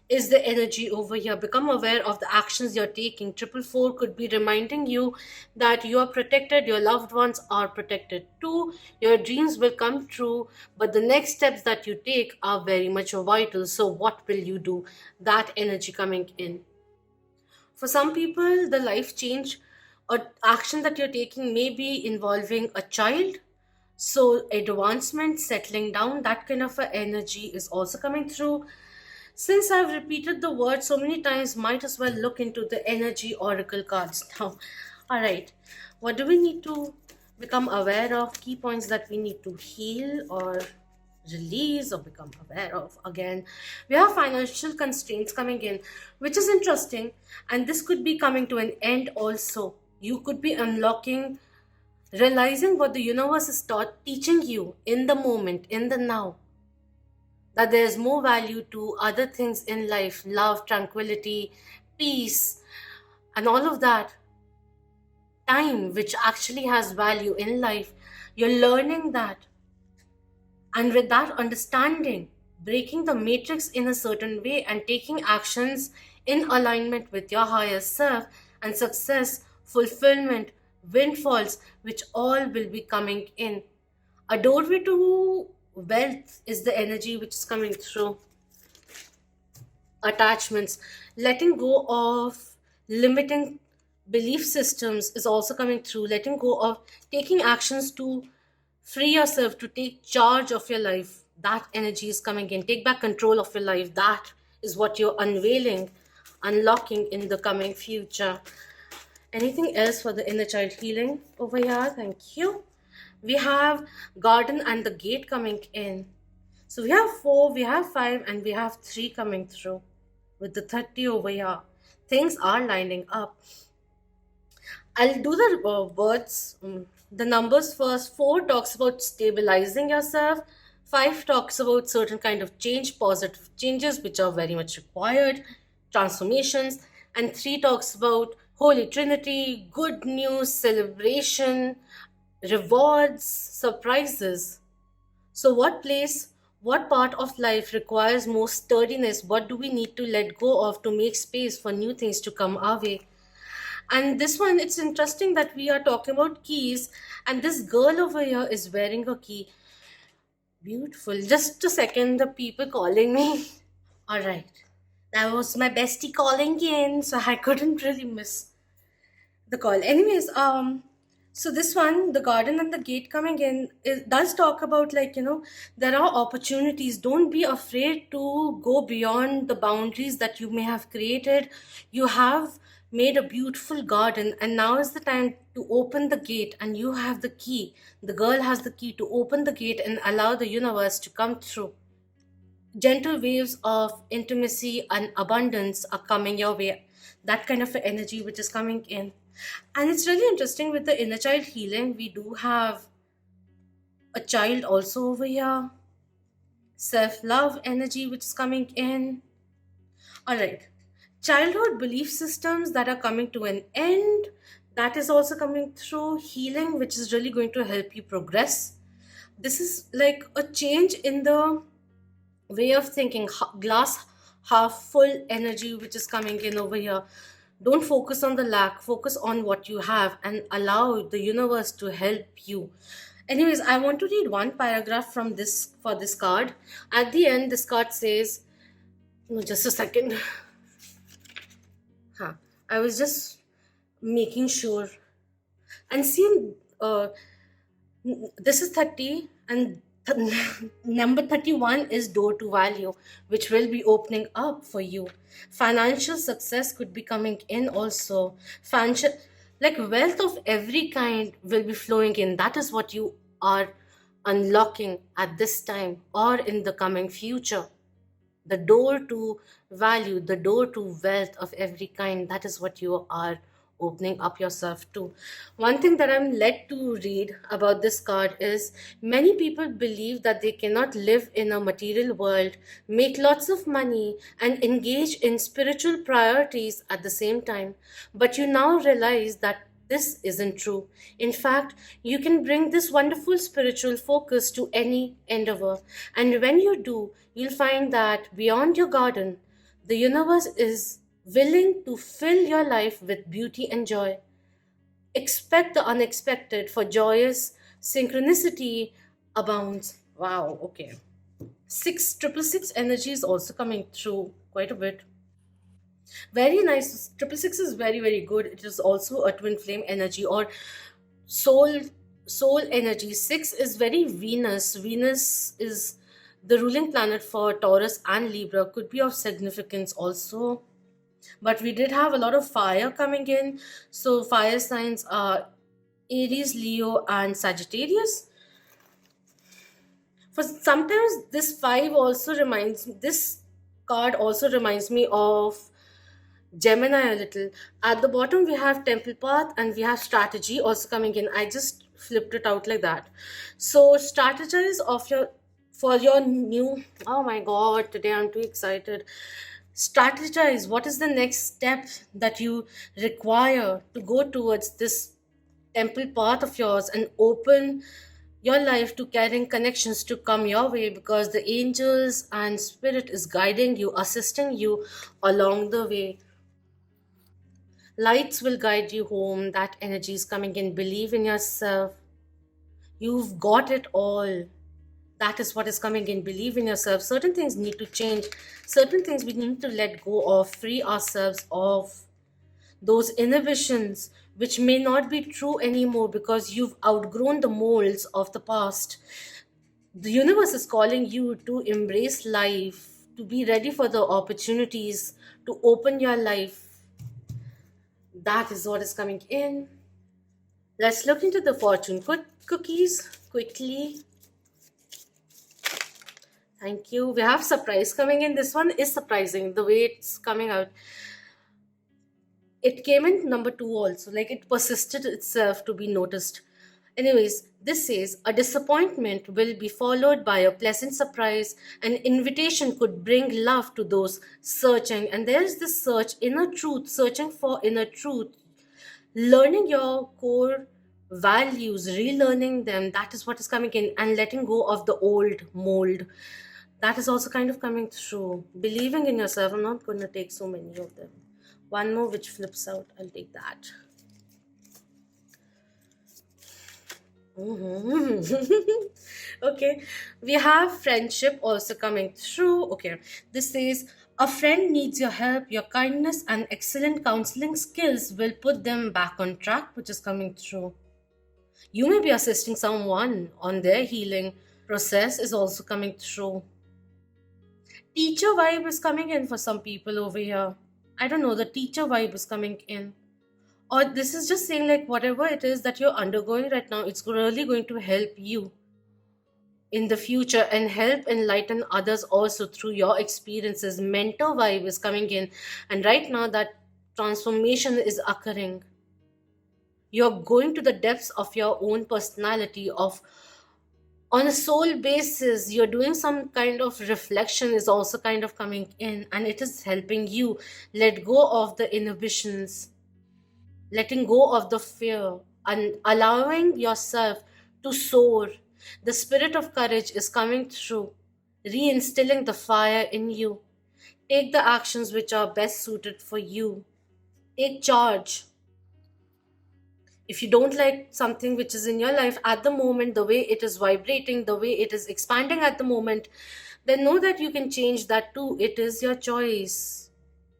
is the energy over here. Become aware of the actions you're taking. Triple four could be reminding you that you are protected, your loved ones are protected too, your dreams will come true, but the next steps that you take are very much vital. So what will you do? That energy coming in. For some people, the life change or action that you're taking may be involving a child. So advancement, settling down, that kind of a energy is also coming through. Since I've repeated the word so many times, might as well look into the energy oracle cards now. All right, what do we need to become aware of? Key points that we need to heal or release or become aware of. Again, we have financial constraints coming in, which is interesting, and this could be coming to an end also. You could be unlocking, realizing what the universe is teaching you in the moment, in the now, that there's more value to other things in life, love, tranquility, peace, and all of that. Time, which actually has value in life, you're learning that. And with that understanding, breaking the matrix in a certain way and taking actions in alignment with your higher self, and success, fulfillment, windfalls, which all will be coming in. A doorway to wealth is the energy which is coming through. Attachments, letting go of limiting belief systems is also coming through. Letting go of taking actions to free yourself, to take charge of your life, that energy is coming in. Take back control of your life. That is what you're unveiling, unlocking in the coming future. Anything else for the inner child healing over here? Thank you. We have garden and the gate coming in. So we have 4, we have 5, and we have 3 coming through with the 30 over here. Things are lining up. I'll do the words, the numbers first. 4 talks about stabilizing yourself. 5 talks about certain kind of change, positive changes, which are very much required, transformations. And 3 talks about Holy Trinity, good news, celebration, rewards, surprises. So, what place, what part of life requires more sturdiness? What do we need to let go of to make space for new things to come our way? And this one, it's interesting that we are talking about keys, and this girl over here is wearing a key. Beautiful. Just a second, the people calling me. All right. That was my bestie calling in, so I couldn't really miss the call. Anyways, so this one, the garden and the gate coming in, it does talk about, like, there are opportunities. Don't be afraid to go beyond the boundaries that you may have created. You have made a beautiful garden, and now is the time to open the gate, and you have the key. The girl has the key to open the gate and allow the universe to come through. Gentle waves of intimacy and abundance are coming your way. That kind of energy which is coming in. And it's really interesting with the inner child healing. We do have a child also over here. Self love energy which is coming in. All right. Childhood belief systems that are coming to an end. That is also coming through. Healing, which is really going to help you progress. This is like a change in the way of thinking, glass half full energy which is coming in over here. Don't focus on the lack, focus on what you have and allow the universe to help you. Anyways, I want to read one paragraph from this, for this card. At the end, this card says, no, just a second. I was just making sure. And see, this is 30, and Number 31 is door to value, which will be opening up for you. Financial success could be coming in also. Financial, like wealth of every kind will be flowing in. That is what you are unlocking at this time or in the coming future. The door to value, the door to wealth of every kind, that is what you are opening up yourself to. One thing that I'm led to read about this card is many people believe that they cannot live in a material world, make lots of money, and engage in spiritual priorities at the same time. But you now realize that this isn't true. In fact, you can bring this wonderful spiritual focus to any endeavor. And when you do, you'll find that beyond your garden, the universe is willing to fill your life with beauty and joy. Expect the unexpected, for joyous synchronicity abounds. Wow, okay. 666 energy is also coming through quite a bit. Very nice. Triple six is very, very good. It is also a twin flame energy or soul soul energy. Six is very Venus. Venus is the ruling planet for Taurus and Libra. Could be of significance also. But we did have a lot of fire coming in. So fire signs are Aries, Leo, and Sagittarius. For sometimes this card also reminds me of Gemini a little. At the bottom, we have Temple Path and we have Strategy also coming in. I just flipped it out like that. So, strategize of your for your new. Oh my God! Today I'm too excited. Strategize. What is the next step that you require to go towards this temple path of yours and open your life to carrying connections to come your way because the angels and spirit is guiding you, assisting you along the way. Lights will guide you home. That energy is coming in. Believe in yourself. You've got it all. That is what is coming in. Believe in yourself. Certain things need to change. Certain things we need to let go of, free ourselves of those inhibitions which may not be true anymore because you've outgrown the molds of the past. The universe is calling you to embrace life, to be ready for the opportunities, to open your life. That is what is coming in. Let's look into the fortune cookies quickly. Thank you. We have surprise coming in. This one is surprising the way it's coming out. It came in number two also, like it persisted itself to be noticed. Anyways, this says a disappointment will be followed by a pleasant surprise. An invitation could bring love to those searching. And there is this search, inner truth, searching for inner truth, learning your core values, relearning them. That is what is coming in, and letting go of the old mold. That is also kind of coming through. Believing in yourself. I'm not going to take so many of them. One more which flips out. I'll take that. Okay, we have friendship also coming through. Okay, this says a friend needs your help, your kindness, and excellent counseling skills will put them back on track, which is coming through. You may be assisting someone on their healing process, is also coming through. Teacher vibe is coming in for some people over here. I don't know, the teacher vibe is coming in. Or this is just saying, like, whatever it is that you're undergoing right now, it's really going to help you in the future and help enlighten others also through your experiences. Mentor vibe is coming in, and right now that transformation is occurring. You're going to the depths of your own personality, of on a soul basis. You're doing some kind of reflection is also kind of coming in, and it is helping you let go of the inhibitions, letting go of the fear, and allowing yourself to soar. The spirit of courage is coming through, reinstilling the fire in you. Take the actions which are best suited for you. Take charge. If you don't like something which is in your life at the moment, the way it is vibrating, the way it is expanding at the moment, then know that you can change that too. It is your choice.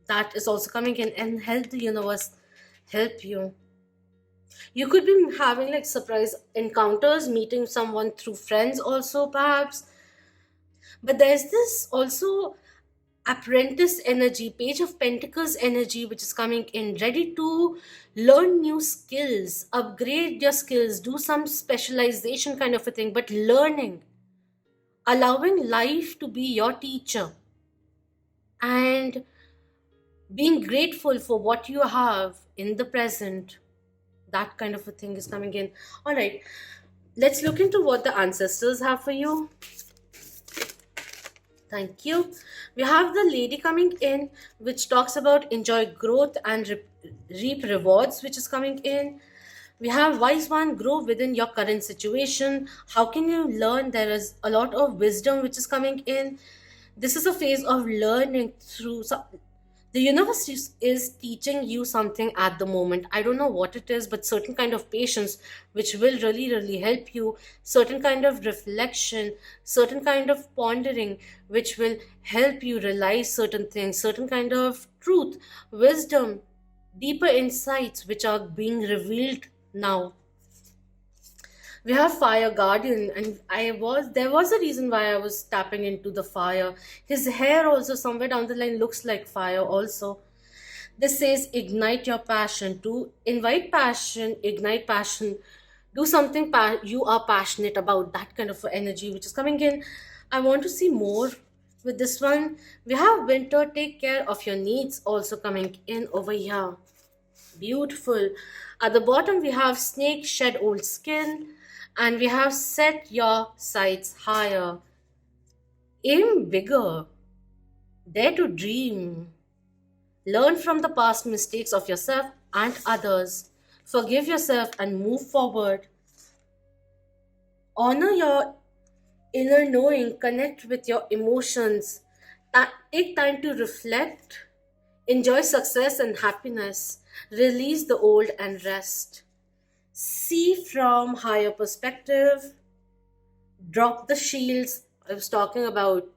That is also coming in, and help the universe help you. You could be having like surprise encounters, meeting someone through friends also perhaps. But there's this also apprentice energy, page of pentacles energy, which is coming in, ready to learn new skills, upgrade your skills, do some specialization kind of a thing, but learning, allowing life to be your teacher, and being grateful for what you have in the present. That kind of a thing is coming in. All right, let's look into what the ancestors have for you. Thank you. We have the lady coming in, which talks about enjoy growth and reap rewards, which is coming in. We have wise one, grow within your current situation. How can you learn? There is a lot of wisdom which is coming in. This is a phase of learning through the universe is teaching you something at the moment. I don't know what it is, but certain kind of patience which will really really help you, certain kind of reflection, certain kind of pondering which will help you realize certain things, certain kind of truth, wisdom, deeper insights which are being revealed now. We have fire guardian, and there was a reason why I was tapping into the fire. His hair also somewhere down the line looks like fire also. This says ignite your passion. To invite passion, ignite passion, do something you are passionate about, that kind of energy which is coming in. I want to see more with this one. We have winter, take care of your needs, also coming in over here. Beautiful. At the bottom, we have snake, shed old skin, and we have set your sights higher. Aim bigger. Dare to dream. Learn from the past mistakes of yourself and others. Forgive yourself and move forward. Honor your inner knowing. Connect with your emotions. Take time to reflect. Enjoy success and happiness. Release the old and rest. See from higher perspective. Drop the shields. I was talking about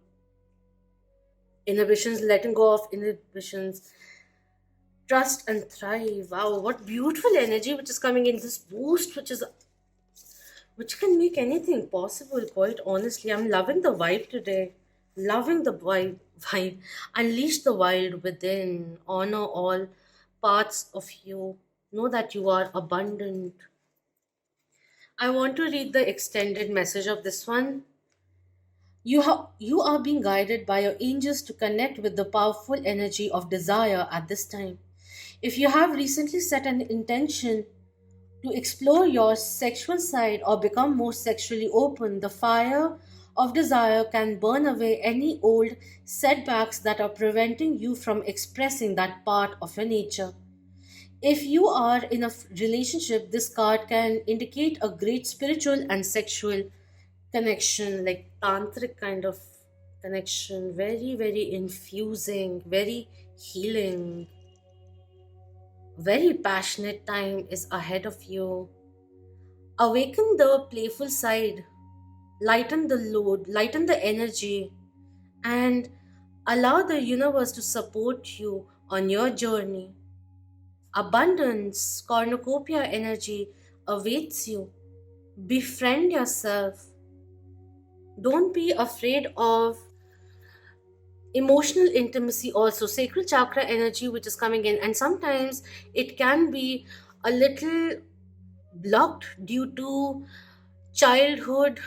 inhibitions, letting go of inhibitions. Trust and thrive. Wow, what beautiful energy which is coming in. This boost which can make anything possible, quite honestly. I'm loving the vibe today. Loving the vibe. Unleash the wild within. Honor all parts of you. Know that you are abundant. I want to read the extended message of this one. You are being guided by your angels to connect with the powerful energy of desire at this time. If you have recently set an intention to explore your sexual side or become more sexually open, the fire of desire can burn away any old setbacks that are preventing you from expressing that part of your nature. If you are in a relationship, this card can indicate a great spiritual and sexual connection, like tantric kind of connection, very, very infusing, very healing, very passionate time is ahead of you. Awaken the playful side, lighten the load, lighten the energy, and allow the universe to support you on your journey. Abundance, cornucopia energy awaits you. Befriend yourself. Don't be afraid of emotional intimacy, also sacral chakra energy which is coming in, and sometimes it can be a little blocked due to childhood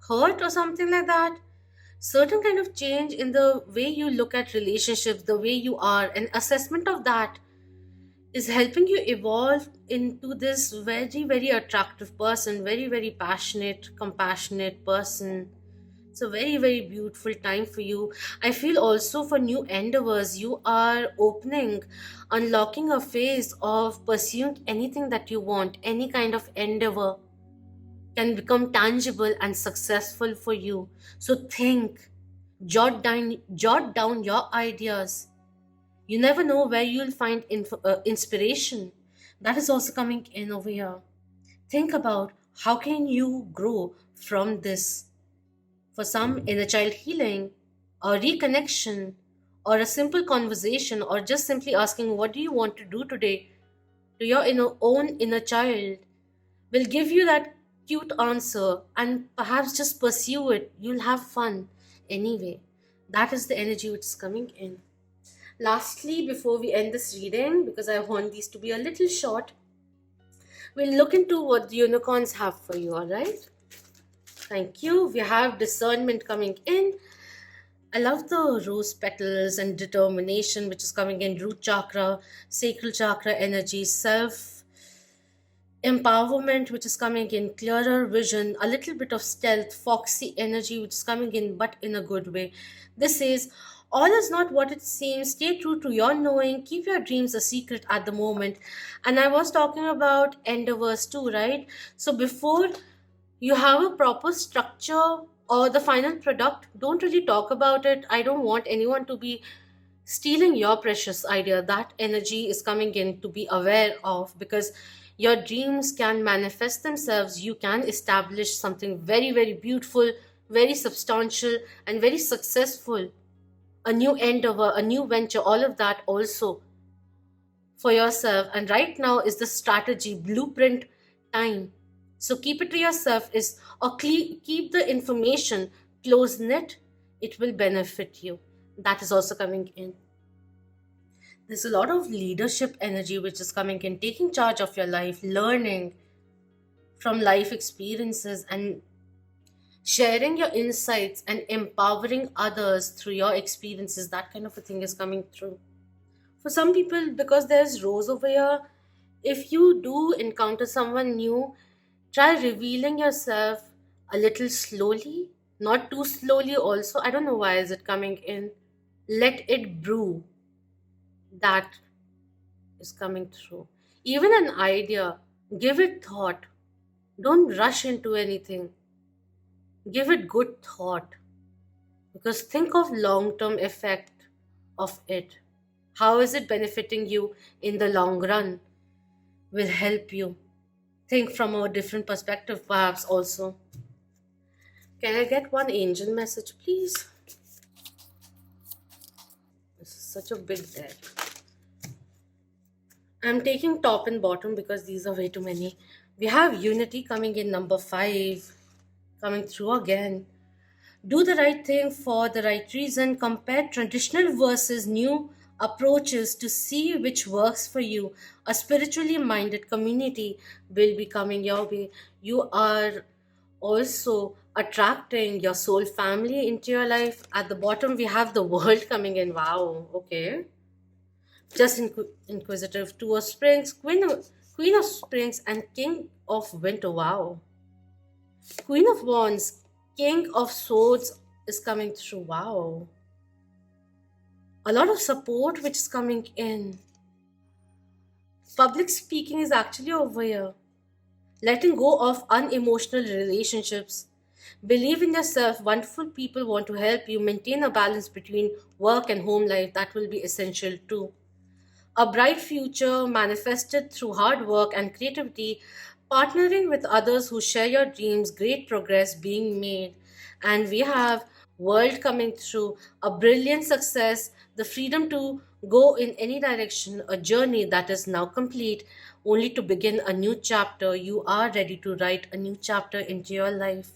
hurt or something like that. Certain kind of change in the way you look at relationships, the way you are, an assessment of that is helping you evolve into this very very attractive person, very very passionate, compassionate person. It's a very very beautiful time for you. I feel also for new endeavors, you are opening, unlocking a phase of pursuing anything that you want. Any kind of endeavor can become tangible and successful for you. So think, jot down your ideas. You never know where you'll find inspiration. That is also coming in over here. Think about how can you grow from this. For some, inner child healing, or reconnection, or a simple conversation, or just simply asking, what do you want to do today? to your own inner child will give you that cute answer, and perhaps just pursue it. You'll have fun anyway. That is the energy which is coming in. Lastly, before we end this reading, because I want these to be a little short, we'll look into what the unicorns have for you, alright? Thank you. We have discernment coming in. I love the rose petals and determination which is coming in, root chakra, sacral chakra energy, self empowerment which is coming in, clearer vision, a little bit of stealth, foxy energy which is coming in, but in a good way. This is all is not what it seems. Stay true to your knowing. Keep your dreams a secret at the moment. And I was talking about endeavors too, right? So before you have a proper structure or the final product, don't really talk about it. I don't want anyone to be stealing your precious idea. That energy is coming in to be aware of, because your dreams can manifest themselves. You can establish something very, very beautiful, very substantial, and very successful. A new endeavor, a new venture, all of that also for yourself. And right now is the strategy blueprint time. So keep it to yourself, is or keep the information close knit. It will benefit you. That is also coming in. There's a lot of leadership energy which is coming in, taking charge of your life, learning from life experiences, and sharing your insights and empowering others through your experiences. That kind of a thing is coming through. For some people, because there's Rose over here, if you do encounter someone new, try revealing yourself a little slowly, not too slowly also. I don't know why is it coming in. Let it brew. That is coming through. Even an idea, give it thought. Don't rush into anything. Give it good thought. Because think of long-term effect of it. How is it benefiting you in the long run? Will help you think from a different perspective, perhaps also. Can I get one angel message, please? This is such a big deck. I'm taking top and bottom because these are way too many. We have unity coming in number 5, coming through again. Do the right thing for the right reason. Compare traditional versus new approaches to see which works for you. A spiritually minded community will be coming your way. You are also attracting your soul family into your life. At the bottom, we have the world coming in. Wow, okay. Just inquisitive, two of springs, queen of springs, and king of winter. Wow. Queen of wands, king of swords is coming through. Wow. A lot of support which is coming in. Public speaking is actually over here. Letting go of unemotional relationships. Believe in yourself. Wonderful people want to help you maintain a balance between work and home life. That will be essential too. A bright future manifested through hard work and creativity, partnering with others who share your dreams, great progress being made. And we have world coming through, a brilliant success, the freedom to go in any direction, a journey that is now complete, only to begin a new chapter. You are ready to write a new chapter into your life.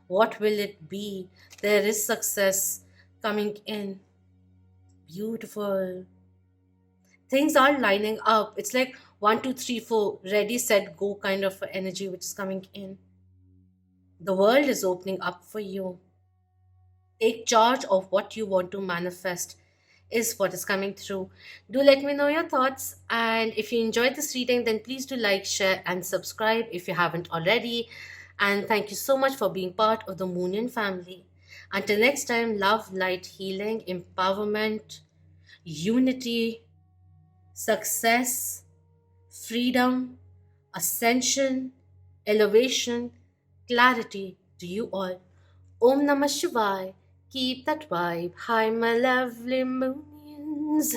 What will it be? There is success coming in. Beautiful. Things are lining up. It's like one, two, three, four, ready, set, go kind of energy which is coming in. The world is opening up for you. Take charge of what you want to manifest, is what is coming through. Do let me know your thoughts. And if you enjoyed this reading, then please do like, share, and subscribe if you haven't already. And thank you so much for being part of the Moonian family. Until next time, love, light, healing, empowerment, unity, success, freedom, ascension, elevation, clarity to you all. Om Namah Shivaya. Keep that vibe. Hi, my lovely moonians.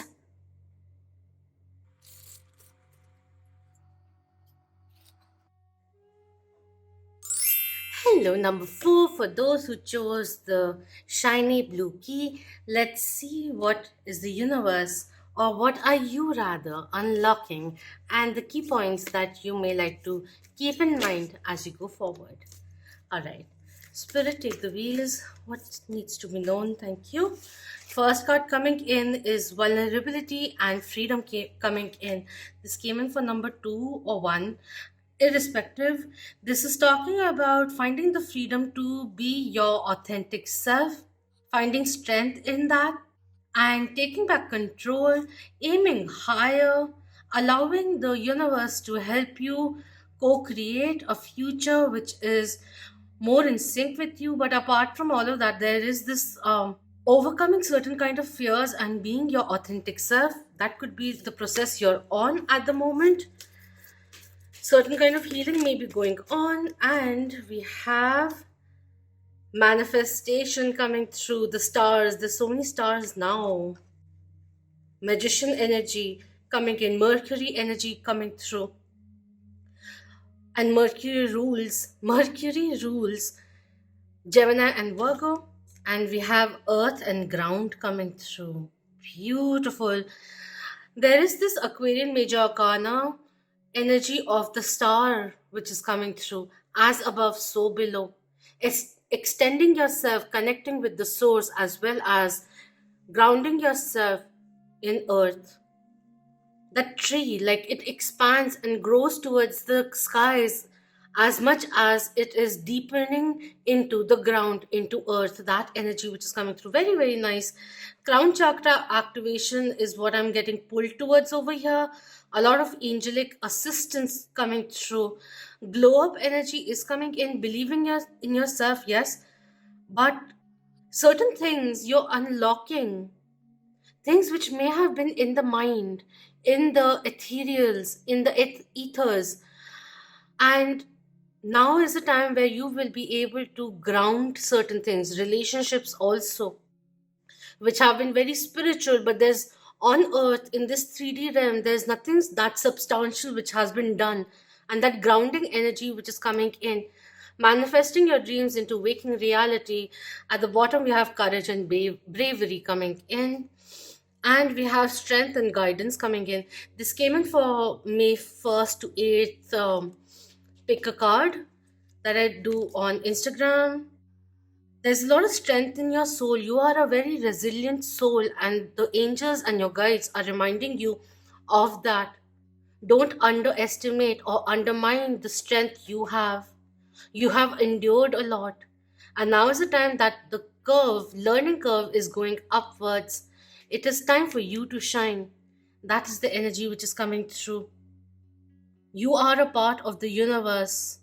Hello, number 4. For those who chose the shiny blue key, let's see what is the universe or what are you rather unlocking, and the key points that you may like to keep in mind as you go forward. All right. Spirit, take the wheels. What needs to be known? Thank you. First card coming in is vulnerability and freedom coming in. This came in for number 2 or 1. Irrespective, this is talking about finding the freedom to be your authentic self, finding strength in that, and taking back control, aiming higher, allowing the universe to help you co create a future which is more in sync with you. But apart from all of that, there is this overcoming certain kind of fears and being your authentic self. That could be the process you're on at the moment. Certain kind of healing may be going on, and we have manifestation coming through the stars. There's so many stars now. Magician energy coming in, Mercury energy coming through, and Mercury rules Gemini and Virgo, and we have Earth and ground coming through. Beautiful. There is this Aquarian major arcana energy of the star which is coming through, as above so below. It's extending yourself, connecting with the source, as well as grounding yourself in earth. That tree, like, it expands and grows towards the skies as much as it is deepening into the ground, into earth. That energy which is coming through, very very nice. Crown chakra activation is what I'm getting pulled towards over here. A lot of angelic assistance coming through. Glow up energy is coming in, believing in yourself, yes, but certain things you're unlocking, things which may have been in the mind, in the ethereals, in the ethers. And now is the time where you will be able to ground certain things, relationships also, which have been very spiritual, but there's on earth in this 3D realm, there's nothing that substantial which has been done. And that grounding energy which is coming in, manifesting your dreams into waking reality. At the bottom, we have courage and bravery coming in, and we have strength and guidance coming in. This came in for May 1st to 8th. Pick a card that I do on Instagram. There's a lot of strength in your soul. You are a very resilient soul, and the angels and your guides are reminding you of that. Don't underestimate or undermine the strength you have. You have endured a lot, and now is the time that the learning curve, is going upwards. It is time for you to shine. That is the energy which is coming through. You are a part of the universe.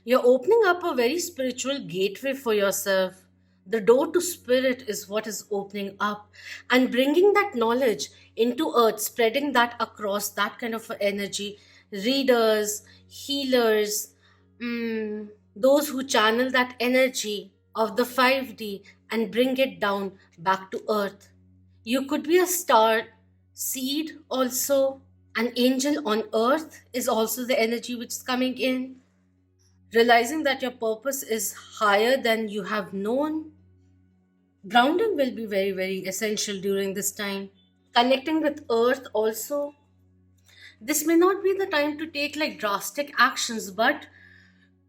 You're opening up a very spiritual gateway for yourself. The door to spirit is what is opening up, and bringing that knowledge into earth, spreading that across, that kind of energy. Readers, healers, those who channel that energy of the 5D and bring it down back to earth. You could be a star seed also. An angel on earth is also the energy which is coming in. Realizing that your purpose is higher than you have known. Grounding will be very, very essential during this time. Connecting with earth also. This may not be the time to take like drastic actions, but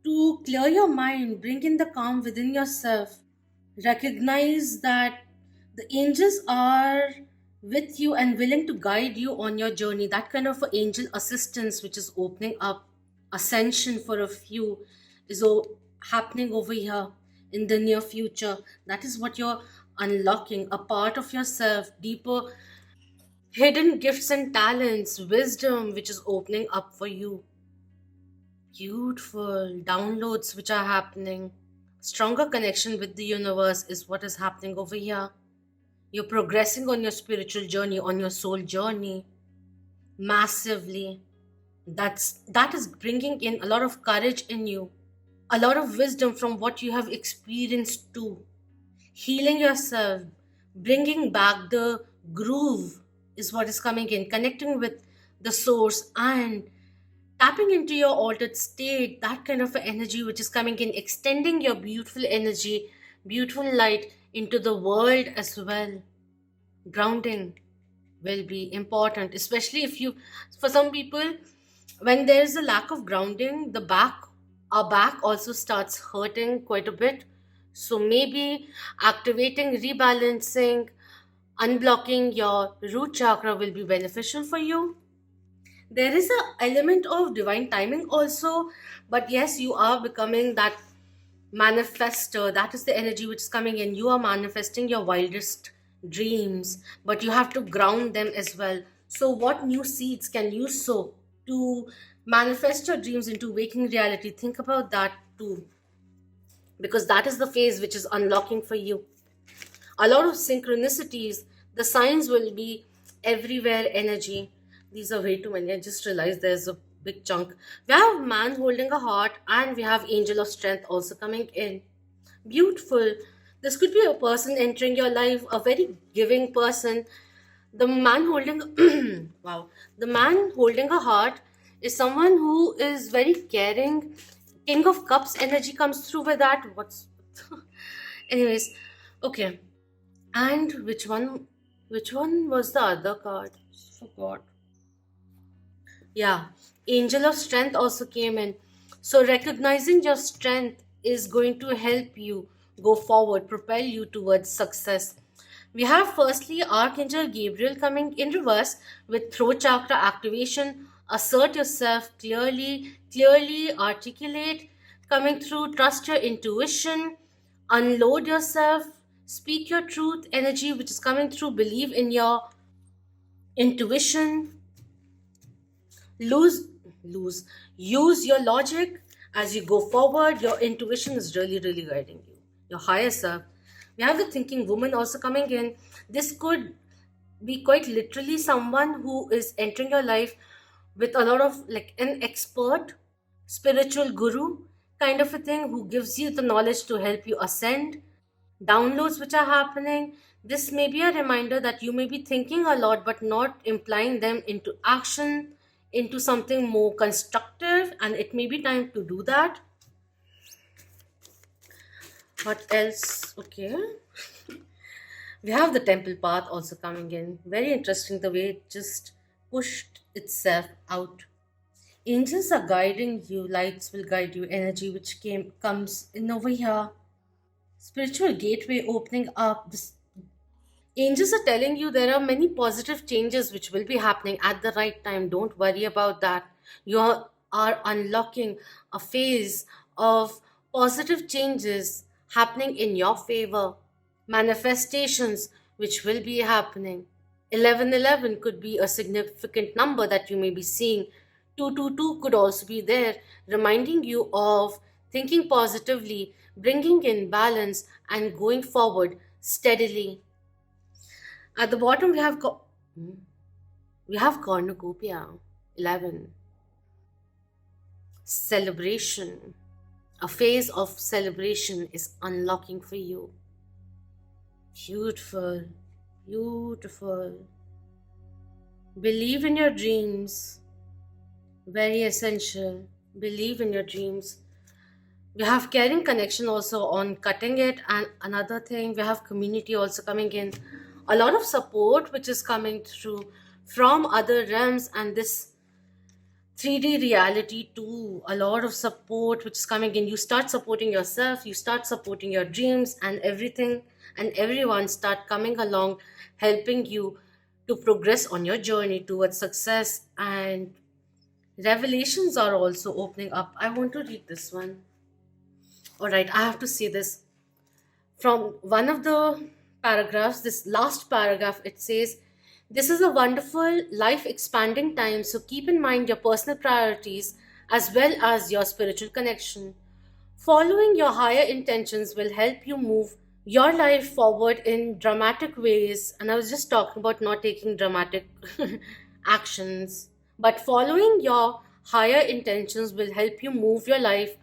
to clear your mind, bring in the calm within yourself. Recognize that the angels are with you and willing to guide you on your journey. That kind of angel assistance, which is opening up, ascension for a few, is happening over here in the near future. That is what you're unlocking, a part of yourself, deeper hidden gifts and talents, wisdom, which is opening up for you. Beautiful downloads which are happening. Stronger connection with the universe is what is happening over here. You're progressing on your spiritual journey, on your soul journey, massively. That is bringing in a lot of courage in you, a lot of wisdom from what you have experienced too. Healing yourself, bringing back the groove is what is coming in, connecting with the source and tapping into your altered state, that kind of energy which is coming in, extending your beautiful energy, beautiful light into the world as well. Grounding will be important, especially if you, for some people, when there is a lack of grounding, our back also starts hurting quite a bit. So maybe activating, rebalancing, unblocking your root chakra will be beneficial for you. There is a element of divine timing also, but yes, you are becoming that manifester. That is the energy which is coming in. You are manifesting your wildest dreams, but you have to ground them as well. So what new seeds can you sow to manifest your dreams into waking reality? Think about that too, because that is the phase which is unlocking for you. A lot of synchronicities, the signs will be everywhere energy. These are way too many. I just realized there's a big chunk. We have man holding a heart, and we have angel of strength also coming in. Beautiful. This could be a person entering your life, a very giving person. The man holding wow, the man holding a heart is someone who is very caring. King of cups energy comes through with that. What's anyways, okay. And which one was the other card? Forgot. Yeah, Angel of Strength also came in. So recognizing your strength is going to help you go forward, propel you towards success. We have firstly Archangel Gabriel coming in reverse with throat chakra activation. Assert yourself clearly, clearly articulate, coming through, trust your intuition, unload yourself, speak your truth, energy which is coming through, believe in your intuition, lose lose use your logic as you go forward. Your intuition is really really guiding you, your higher self. We have the thinking woman also coming in. This could be quite literally someone who is entering your life with a lot of, like, an expert spiritual guru kind of a thing, who gives you the knowledge to help you ascend. Downloads which are happening, this may be a reminder that you may be thinking a lot but not implying them into action, into something more constructive, and it may be time to do that. What else? Okay, we have the temple path also coming in. Very interesting the way it just pushed itself out. Angels are guiding you, lights will guide you, energy which comes in over here. Spiritual gateway opening up. This angels are telling you there are many positive changes which will be happening at the right time. Don't worry about that. You are unlocking a phase of positive changes happening in your favor. Manifestations which will be happening. 1111 could be a significant number that you may be seeing. 222 could also be there, reminding you of thinking positively, bringing in balance, and going forward steadily. At the bottom, we have cornucopia 11, celebration. A phase of celebration is unlocking for you. Beautiful, beautiful. Believe in your dreams. Very essential. Believe in your dreams. We have caring connection also on cutting it, and another thing, we have community also coming in. A lot of support which is coming through from other realms, and this 3D reality too. A lot of support which is coming in. You start supporting yourself, you start supporting your dreams, and everything and everyone start coming along, helping you to progress on your journey towards success. And revelations are also opening up. I want to read this one. All right, I have to say this. From one of the paragraphs, this last paragraph, it says, this is a wonderful, life expanding time, so keep in mind your personal priorities as well as your spiritual connection. Following your higher intentions will help you move your life forward in dramatic ways. And I was just talking about not taking dramatic actions, but following your higher intentions will help you move your life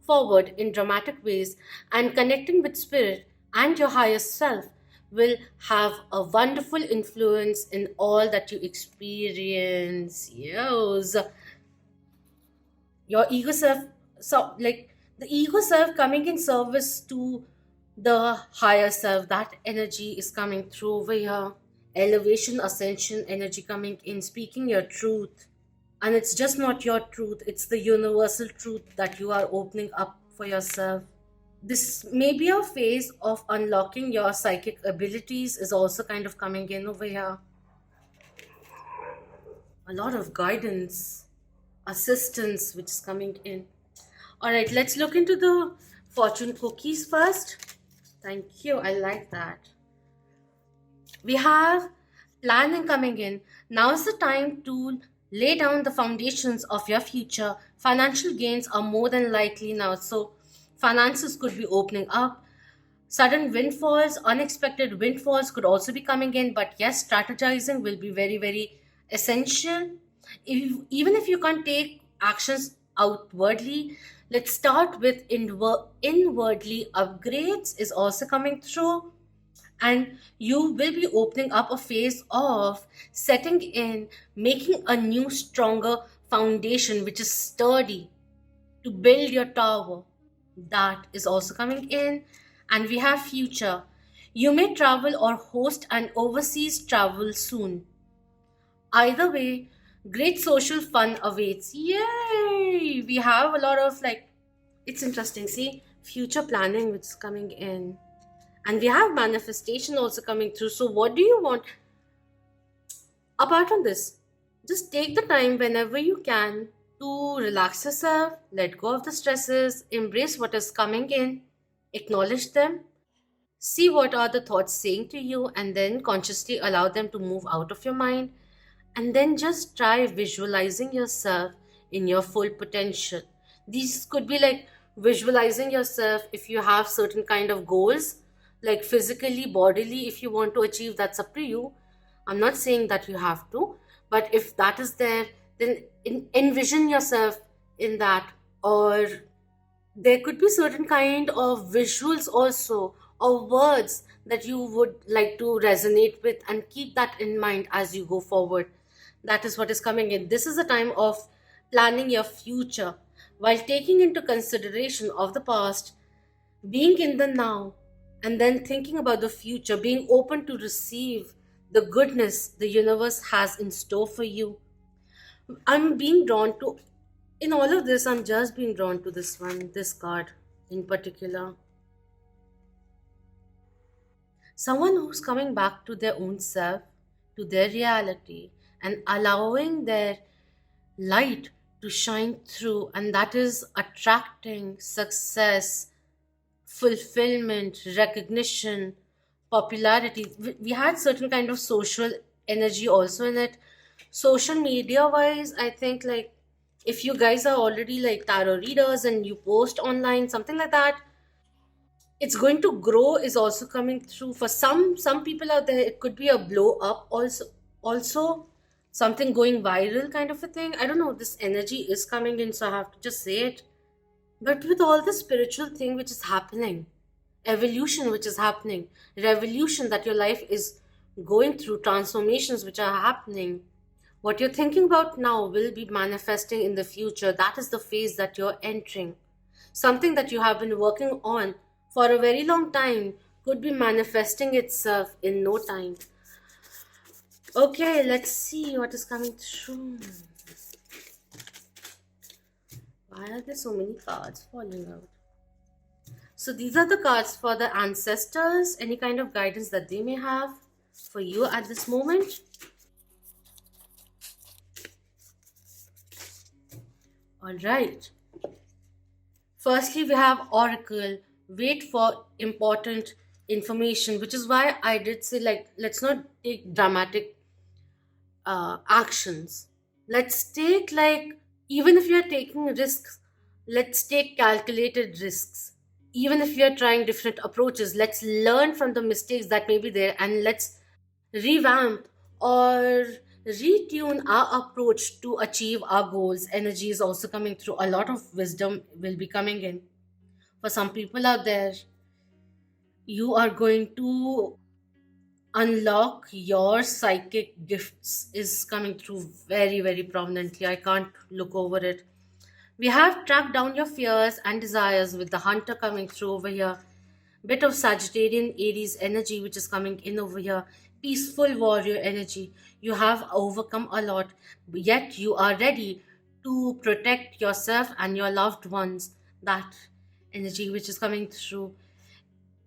forward in dramatic ways, and connecting with spirit and your higher self will have a wonderful influence in all that you experience. Yes, your ego self, so like the ego self coming in service to the higher self, that energy is coming through over here. elevation, ascension energy coming in, speaking your truth. And it's just not your truth, it's the universal truth that you are opening up for yourself. This may be a phase of unlocking your psychic abilities, is also kind of coming in over here. A lot of guidance, assistance, which is coming in. All right, let's look into the fortune cookies first. Thank you, I like that. We have planning coming in. Now is the time to lay down the foundations of your future. Financial gains are more than likely now, so finances could be opening up. Sudden windfalls, unexpected windfalls could also be coming in, but yes, strategizing will be very, very essential. Even if you can't take actions outwardly, let's start with inwardly upgrades is also coming through, and you will be opening up a phase of setting in, making a new, stronger foundation which is sturdy to build your tower. That is also coming in. And we have future. You may travel or host an overseas travel soon. Either way, great social fun awaits. Yay! We have a lot of like, it's interesting. See, future planning which is coming in. And we have manifestation also coming through. So, what do you want? Apart from this, just take the time whenever you can to relax yourself, let go of the stresses, embrace what is coming in, acknowledge them, see what are the thoughts saying to you, and then consciously allow them to move out of your mind. And then just try visualizing yourself in your full potential. These could be like visualizing yourself if you have certain kind of goals, like physically, bodily, if you want to achieve, that's up to you. I'm not saying that you have to, but if that is there, then envision yourself in that. Or there could be certain kind of visuals also, or words that you would like to resonate with, and keep that in mind as you go forward. That is what is coming in. This is a time of planning your future while taking into consideration of the past, being in the now, and then thinking about the future, being open to receive the goodness the universe has in store for you. I'm being drawn to, in all of this, I'm just being drawn to this one, this card in particular. Someone who's coming back to their own self, to their reality, and allowing their light to shine through, and that is attracting success, fulfillment, recognition, popularity. We had certain kind of social energy also in it. Social media wise, I think like if you guys are already like tarot readers and you post online, something like that, it's going to grow is also coming through. For some people out there, it could be a blow up also something going viral kind of a thing. I don't know, this energy is coming in, so I have to just say it. But with all the spiritual thing which is happening, evolution which is happening, revolution that your life is going through, transformations which are happening, what you're thinking about now will be manifesting in the future. That is the phase that you're entering. Something that you have been working on for a very long time could be manifesting itself in no time. Okay, let's see what is coming through. Why are there so many cards falling out? So these are the cards for the ancestors, any kind of guidance that they may have for you at this moment. All right. Firstly, we have Oracle. Wait for important information, which is why I did say, like, let's not take dramatic actions. Let's take, like, even if you're taking risks, let's take calculated risks. Even if you're trying different approaches, let's learn from the mistakes that may be there, and let's revamp or retune our approach to achieve our goals. Energy is also coming through. A lot of wisdom will be coming in. For some people out there, you are going to unlock your psychic gifts is coming through very, very prominently. I can't look over it. We have tracked down your fears and desires with the hunter coming through over here. Bit of Sagittarian Aries energy which is coming in over here. peaceful warrior energy. You have overcome a lot, yet you are ready to protect yourself and your loved ones. That energy which is coming through.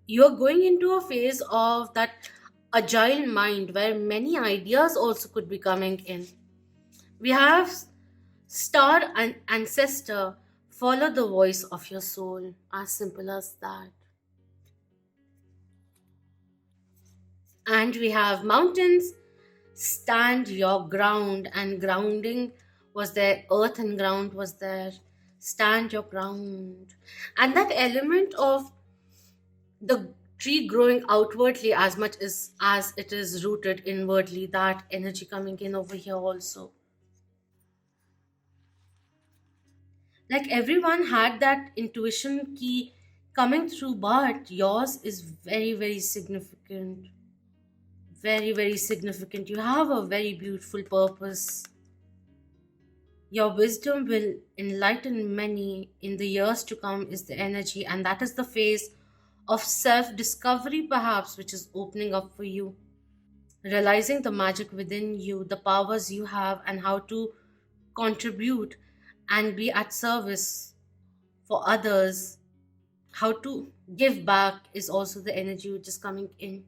You're going into a phase of that agile mind where many ideas also could be coming in. We have star and ancestor. Follow the voice of your soul. As simple as that. And we have mountains. Stand your ground, and grounding was there. Earth and ground was there. Stand your ground. And that element of the tree growing outwardly as much as it is rooted inwardly, that energy coming in over here also. Like everyone had that intuition key coming through, but yours is very, very significant. Very, very significant. You have a very beautiful purpose. Your wisdom will enlighten many in the years to come, is the energy, and that is the phase of self discovery, perhaps, which is opening up for you. Realizing the magic within you, the powers you have, and how to contribute and be at service for others, how to give back is also the energy which is coming in.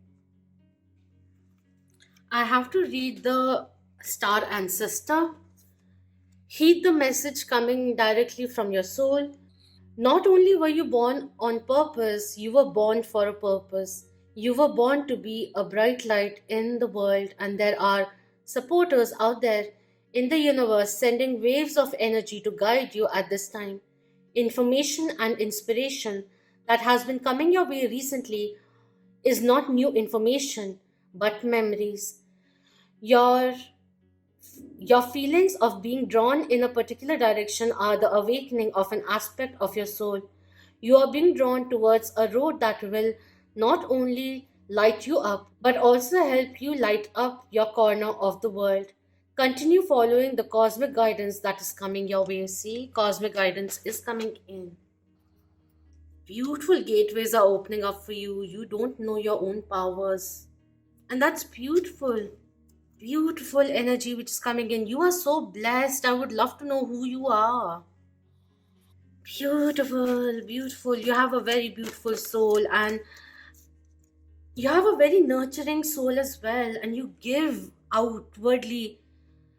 I have to read the star ancestor. Heed the message coming directly from your soul. Not only were you born on purpose, you were born for a purpose. You were born to be a bright light in the world, and there are supporters out there in the universe sending waves of energy to guide you at this time. Information and inspiration that has been coming your way recently is not new information but memories. Your your feelings of being drawn in a particular direction are the awakening of an aspect of your soul. You are being drawn towards a road that will not only light you up, but also help you light up your corner of the world. Continue following the cosmic guidance that is coming your way. See, cosmic guidance is coming in. Beautiful gateways are opening up for you. You don't know your own powers. And that's beautiful. Beautiful energy which is coming in. You are so blessed. I would love to know who you are. Beautiful, beautiful. You have a very beautiful soul, and you have a very nurturing soul as well. And you give outwardly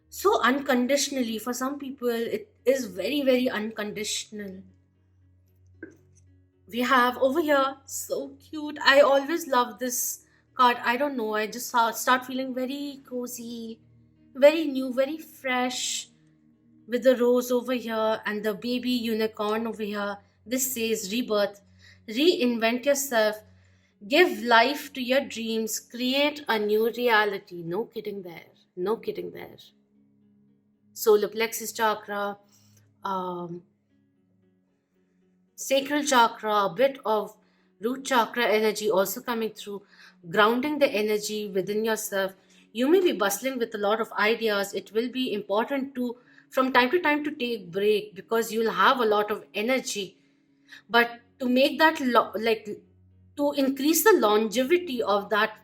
so unconditionally. For some people, it is very, very unconditional. We have over here, so cute. I always love this card. I don't know. I just start feeling very cozy, very new, very fresh with the rose over here and the baby unicorn over here. This says rebirth. Reinvent yourself. Give life to your dreams. Create a new reality. No kidding there. No kidding there. Solar plexus chakra, um, sacral chakra, a bit of root chakra energy also coming through, grounding the energy within yourself. You may be bustling with a lot of ideas. It will be important to, from time to time, to take break because you'll have a lot of energy. But to make that to increase the longevity of that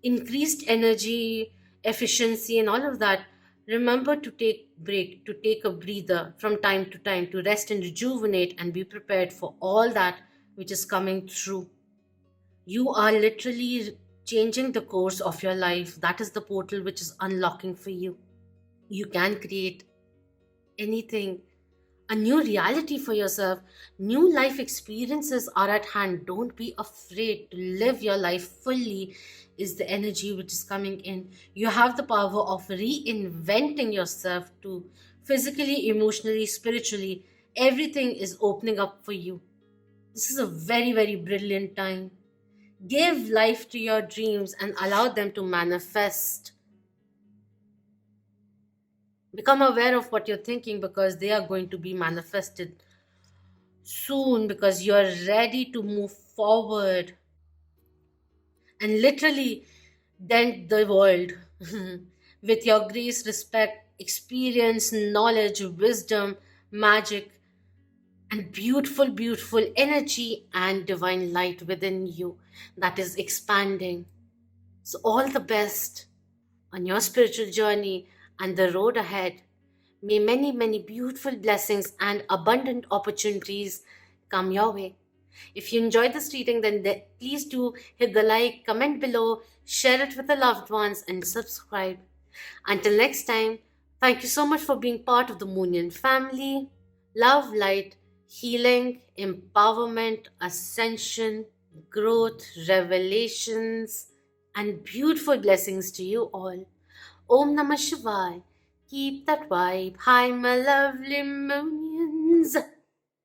increased energy efficiency and all of that, remember to take break, to take a breather from time to time, to rest and rejuvenate and be prepared for all that which is coming through. You are literally changing the course of your life. That is the portal which is unlocking for you. You can create anything, a new reality for yourself. New life experiences are at hand. Don't be afraid to live your life fully, is the energy which is coming in. You have the power of reinventing yourself to physically, emotionally, spiritually. Everything is opening up for you. This is a very, very brilliant time. Give life to your dreams and allow them to manifest. Become aware of what you're thinking because they are going to be manifested soon because you're ready to move forward and literally dent the world with your grace, respect, experience, knowledge, wisdom, magic, and beautiful, beautiful energy and divine light within you that is expanding. So, all the best on your spiritual journey and the road ahead. May many, many beautiful blessings and abundant opportunities come your way. If you enjoyed this reading, then please do hit the like, comment below, share it with the loved ones, and subscribe. Until next time, thank you so much for being part of the Moonian family. Love, light, healing, empowerment, ascension, growth, revelations, and beautiful blessings to you all. Om Namah Shivaya. Keep that vibe high, my lovely Moonians.